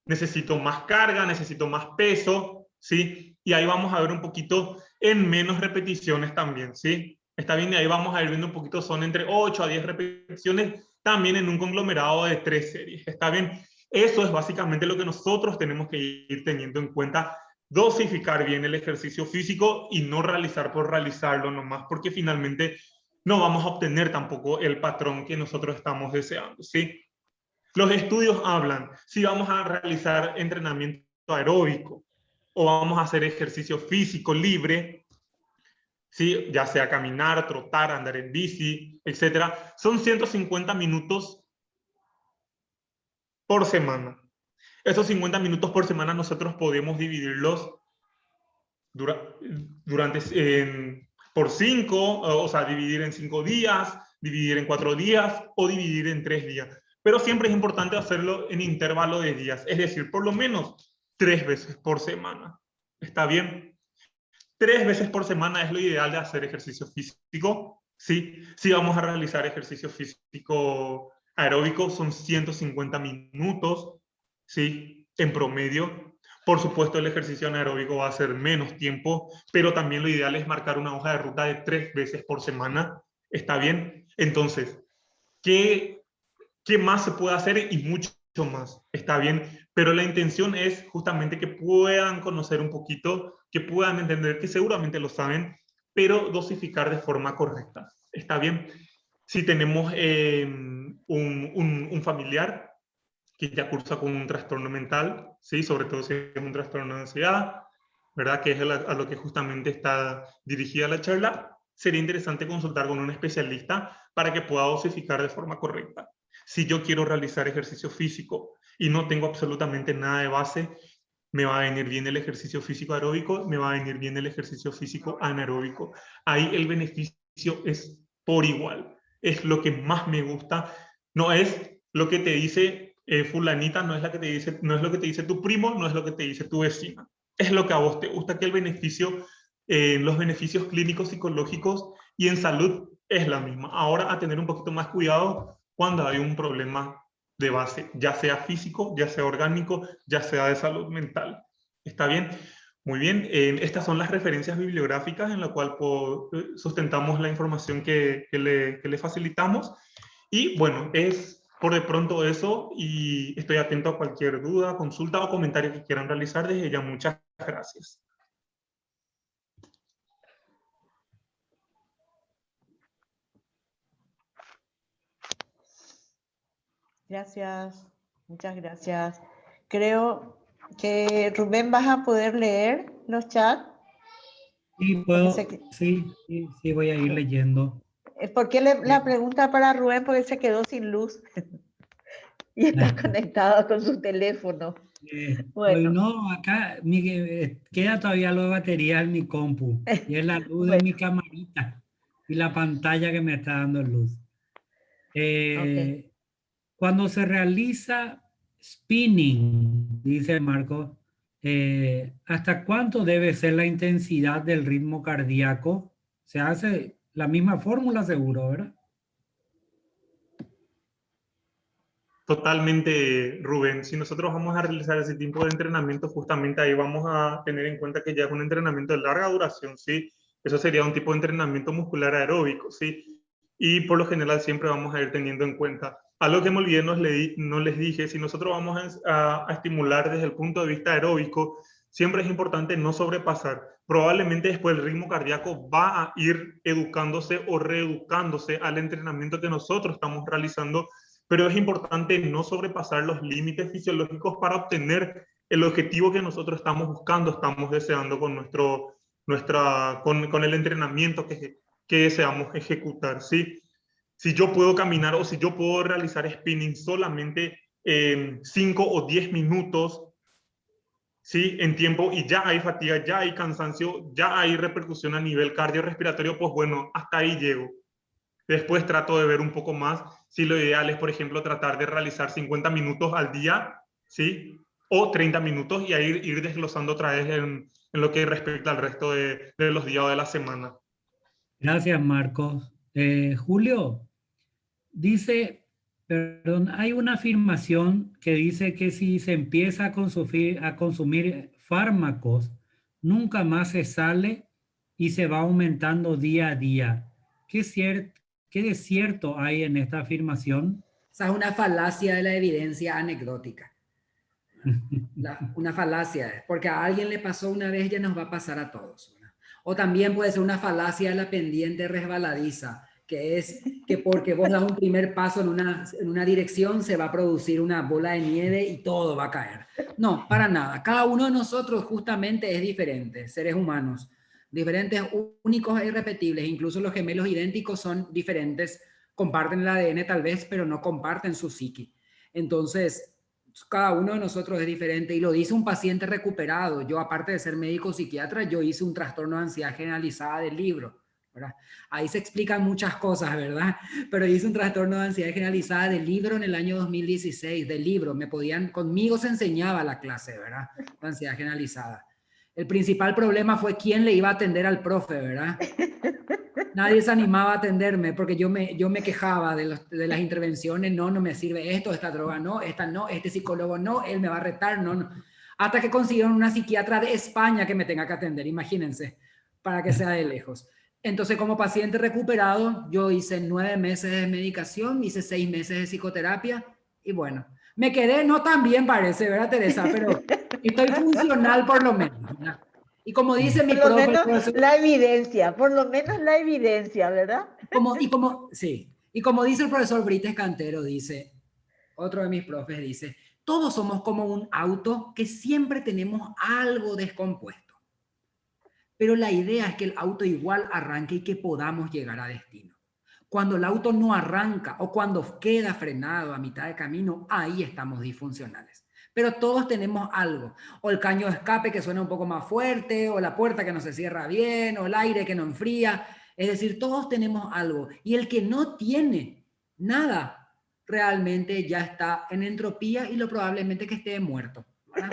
E: necesito más carga, necesito más peso, ¿sí? Y ahí vamos a ver un poquito en menos repeticiones también, ¿sí? Está bien, y ahí vamos a ir viendo un poquito, son entre 8 a 10 repeticiones, también en un conglomerado de 3 series, ¿está bien? Eso es básicamente lo que nosotros tenemos que ir teniendo en cuenta: dosificar bien el ejercicio físico y no realizar por realizarlo nomás, porque finalmente no vamos a obtener tampoco el patrón que nosotros estamos deseando, ¿sí? Los estudios hablan si vamos a realizar entrenamiento aeróbico o vamos a hacer ejercicio físico libre, ¿sí? Ya sea caminar, trotar, andar en bici, etcétera. Son 150 minutos por semana. Esos 50 minutos por semana nosotros podemos dividirlos por 5, o sea, dividir en 5 días, dividir en 4 días o dividir en 3 días. Pero siempre es importante hacerlo en intervalo de días, es decir, por lo menos 3 veces por semana. ¿Está bien? 3 veces por semana es lo ideal de hacer ejercicio físico. Sí, si vamos a realizar ejercicio físico aeróbico, son 150 minutos, ¿sí? En promedio. Por supuesto, el ejercicio anaeróbico va a ser menos tiempo, pero también lo ideal es marcar una hoja de ruta de 3 veces por semana. ¿Está bien? Entonces, ¿qué más se puede hacer? Y mucho más. ¿Está bien? Pero la intención es justamente que puedan conocer un poquito, que puedan entender, que seguramente lo saben, pero dosificar de forma correcta. ¿Está bien? Si tenemos un familiar que ya cursa con un trastorno mental, ¿sí? Sobre todo si es un trastorno de ansiedad, ¿verdad? Que es a lo que justamente está dirigida la charla, sería interesante consultar con un especialista para que pueda dosificar de forma correcta. Si yo quiero realizar ejercicio físico y no tengo absolutamente nada de base, me va a venir bien el ejercicio físico aeróbico, me va a venir bien el ejercicio físico anaeróbico. Ahí el beneficio es por igual. Es lo que más me gusta. No es lo que te dice fulanita, no es lo que te dice tu primo, no es lo que te dice tu vecina. Es lo que a vos te gusta, que el beneficio, los beneficios clínicos, psicológicos y en salud es la misma. Ahora a tener un poquito más cuidado cuando hay un problema de base, ya sea físico, ya sea orgánico, ya sea de salud mental. ¿Está bien? Muy bien. Estas son las referencias bibliográficas en la cual sustentamos la información que le facilitamos. Y bueno, es por de pronto eso y estoy atento a cualquier duda, consulta o comentario que quieran realizar. Desde ya, muchas gracias.
A: Gracias, muchas gracias. Creo que Rubén, ¿vas a poder leer los chats?
C: Sí, puedo, sí, voy a ir leyendo.
A: ¿Por qué la pregunta para Rubén? Porque se quedó sin luz y está conectado con su teléfono.
C: Bueno, no, acá queda todavía la batería en mi compu y es la luz de mi camarita y la pantalla que me está dando luz. Cuando se realiza spinning, dice Marco, ¿hasta cuánto debe ser la intensidad del ritmo cardíaco? Se hace la misma fórmula seguro, ¿verdad?
E: Totalmente, Rubén. Si nosotros vamos a realizar ese tipo de entrenamiento, justamente ahí vamos a tener en cuenta que ya es un entrenamiento de larga duración, ¿sí? Eso sería un tipo de entrenamiento muscular aeróbico, ¿sí? Y por lo general siempre vamos a ir teniendo en cuenta. Algo que me olvidé, no les dije, si nosotros vamos a estimular desde el punto de vista aeróbico, siempre es importante no sobrepasar. Probablemente después el ritmo cardíaco va a ir educándose o reeducándose al entrenamiento que nosotros estamos realizando, pero es importante no sobrepasar los límites fisiológicos para obtener el objetivo que nosotros estamos buscando, estamos deseando con con el entrenamiento que deseamos ejecutar, ¿sí? Si yo puedo caminar o si yo puedo realizar spinning solamente 5 o 10 minutos, ¿sí? En tiempo, y ya hay fatiga, ya hay cansancio, ya hay repercusión a nivel cardiorrespiratorio, pues bueno, hasta ahí llego. Después trato de ver un poco más si lo ideal es, por ejemplo, tratar de realizar 50 minutos al día, ¿sí? O 30 minutos y ahí ir desglosando otra vez en lo que respecta al resto de los días de la semana.
C: Gracias, Marcos. Julio, dice, perdón, hay una afirmación que dice que si se empieza a consumir fármacos, nunca más se sale y se va aumentando día a día. ¿Qué de cierto hay en esta afirmación?
D: Esa es una falacia de la evidencia anecdótica. Una falacia, porque a alguien le pasó una vez, ya nos va a pasar a todos, ¿verdad? O también puede ser una falacia de la pendiente resbaladiza, que es que porque vos das un primer paso en una dirección se va a producir una bola de nieve y todo va a caer. No, para nada. Cada uno de nosotros justamente es diferente, seres humanos, diferentes, únicos e irrepetibles. Incluso los gemelos idénticos son diferentes, comparten el ADN tal vez, pero no comparten su psiqui. Entonces, cada uno de nosotros es diferente y lo dice un paciente recuperado. Yo, aparte de ser médico psiquiatra, yo hice un trastorno de ansiedad generalizada del libro, ¿verdad? Ahí se explican muchas cosas, ¿verdad? Pero hice un trastorno de ansiedad generalizada del libro en el año 2016, del libro. Conmigo se enseñaba la clase, ¿verdad? La ansiedad generalizada. El principal problema fue quién le iba a atender al profe, ¿verdad? Nadie se animaba a atenderme porque yo me quejaba de las intervenciones. No me sirve esto, esta droga no, esta no, este psicólogo no, él me va a retar, no. Hasta que consiguieron una psiquiatra de España que me tenga que atender, imagínense, para que sea de lejos. Entonces, como paciente recuperado, yo hice 9 meses de medicación, hice 6 meses de psicoterapia y bueno, me quedé no tan bien parece, ¿verdad, Teresa? Pero estoy funcional por lo menos, ¿verdad? Y como dice mi
A: profe,
D: el profesor,
A: la evidencia, por lo menos la evidencia, ¿verdad?
D: Y como dice el profesor Brites Cantero, dice, otro de mis profes dice, todos somos como un auto que siempre tenemos algo descompuesto. Pero la idea es que el auto igual arranque y que podamos llegar a destino. Cuando el auto no arranca o cuando queda frenado a mitad de camino, ahí estamos disfuncionales. pero todos tenemos algo. O el caño de escape que suena un poco más fuerte, o la puerta que no se cierra bien, o el aire que no enfría. Es decir, todos tenemos algo. Y el que no tiene nada, realmente ya está en entropía y lo probablemente que esté muerto, ¿verdad?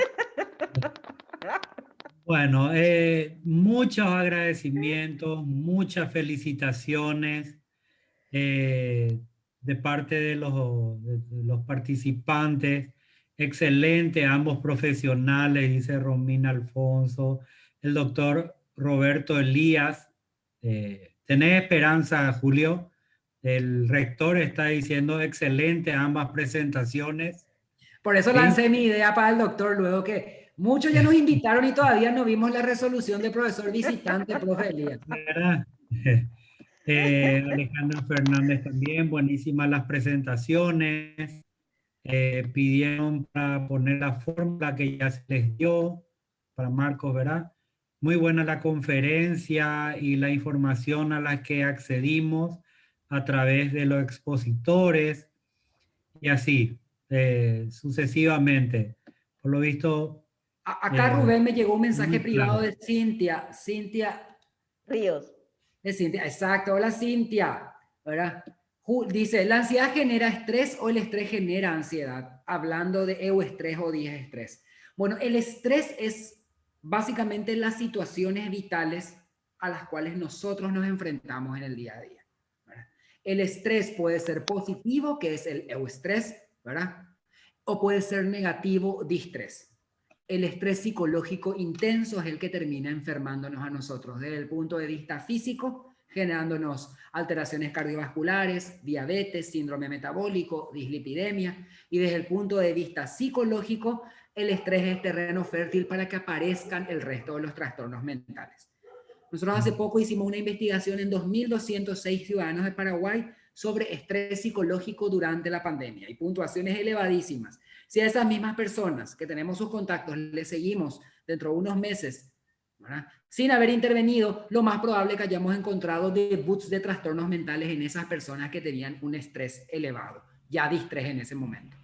C: Bueno, muchos agradecimientos, muchas felicitaciones de parte de los participantes. Excelente, ambos profesionales, dice Romina Alfonso. El doctor Roberto Elías. ¿Tenés esperanza, Julio? El rector está diciendo excelente ambas presentaciones.
D: Por eso lancé mi idea para el doctor, luego que muchos ya nos invitaron y todavía no vimos la resolución de profesor visitante, profe Elías.
C: ¿Verdad? Alejandro Fernández también, buenísimas las presentaciones. Pidieron para poner la fórmula que ya se les dio para Marcos, ¿verdad? Muy buena la conferencia y la información a la que accedimos a través de los expositores y así sucesivamente. Por lo visto...
D: Acá, Rubén, me llegó un mensaje privado
C: claro.
D: de Cintia. Cintia
A: Ríos.
D: De Cintia, exacto. Hola, Cintia. ¿Verdad? Dice, ¿la ansiedad genera estrés o el estrés genera ansiedad? Hablando de euestrés o diesestrés. Bueno, el estrés es básicamente las situaciones vitales a las cuales nosotros nos enfrentamos en el día a día, ¿verdad? El estrés puede ser positivo, que es el euestrés, ¿verdad? O puede ser negativo, distrés. El estrés psicológico intenso es el que termina enfermándonos a nosotros desde el punto de vista físico, generándonos alteraciones cardiovasculares, diabetes, síndrome metabólico, dislipidemia, y desde el punto de vista psicológico, el estrés es terreno fértil para que aparezcan el resto de los trastornos mentales. Nosotros hace poco hicimos una investigación en 2.206 ciudadanos de Paraguay sobre estrés psicológico durante la pandemia y puntuaciones elevadísimas. Si a esas mismas personas que tenemos sus contactos les seguimos dentro de unos meses, ¿verdad?, sin haber intervenido, lo más probable es que hayamos encontrado debuts de trastornos mentales en esas personas que tenían un estrés elevado, ya distrés en ese momento.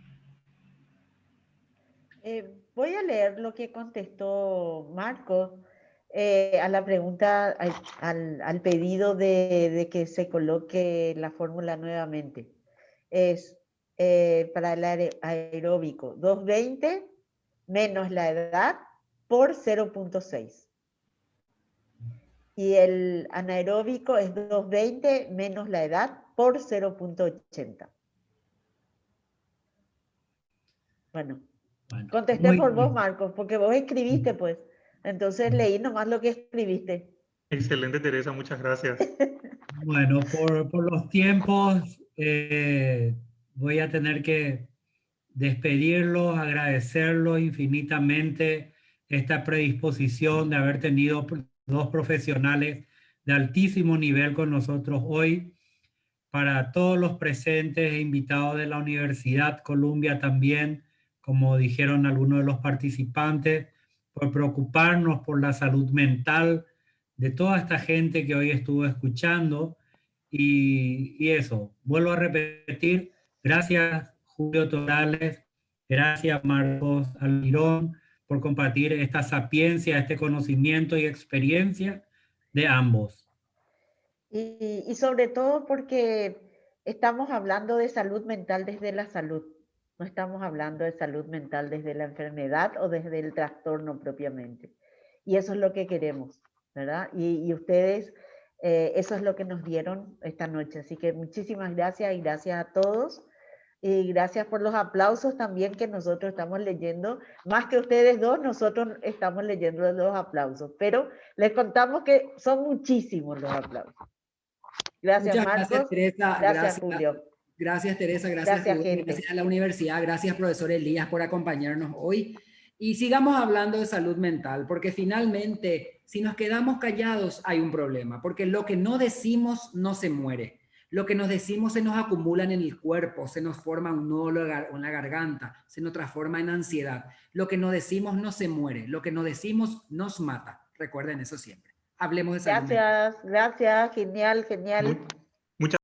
A: Voy a leer lo que contestó Marco a la pregunta, al pedido de que se coloque la fórmula nuevamente. Es para el aeróbico 220 menos la edad por 0.6. Y el anaeróbico es 220 menos la edad por 0.80. Bueno, contesté por vos, Marcos, porque vos escribiste, pues. Entonces leí nomás lo que escribiste.
E: Excelente, Teresa, muchas gracias.
C: Bueno, por los tiempos voy a tener que despedirlos, agradecerlos infinitamente esta predisposición de haber tenido dos profesionales de altísimo nivel con nosotros hoy. Para todos los presentes e invitados de la Universidad Columbia también, como dijeron algunos de los participantes, por preocuparnos por la salud mental de toda esta gente que hoy estuvo escuchando. Y eso, vuelvo a repetir, gracias Julio Torales, gracias Marcos Almirón por compartir esta sapiencia, este conocimiento y experiencia de ambos.
A: Y sobre todo porque estamos hablando de salud mental desde la salud, no estamos hablando de salud mental desde la enfermedad o desde el trastorno propiamente. Y eso es lo que queremos, ¿verdad? Y ustedes, eso es lo que nos dieron esta noche. Así que muchísimas gracias y gracias a todos. Y gracias por los aplausos también que nosotros estamos leyendo. Más que ustedes dos, nosotros estamos leyendo los aplausos. Pero les contamos que son muchísimos los aplausos. Gracias,
D: Muchas
A: Marcos.
D: gracias, Teresa.
A: Gracias, Julio.
D: Gracias, Teresa. Gracias, Julio. Gracias a la universidad. Gracias, profesor Elías, por acompañarnos hoy. Y sigamos hablando de salud mental, porque finalmente, si nos quedamos callados, hay un problema, porque lo que no decimos no se muere. Lo que nos decimos se nos acumula en el cuerpo, se nos forma un nudo en la garganta, se nos transforma en ansiedad. Lo que no decimos no se muere, lo que no decimos nos mata. Recuerden eso siempre. Hablemos de salud mental.
A: Gracias, genial, genial.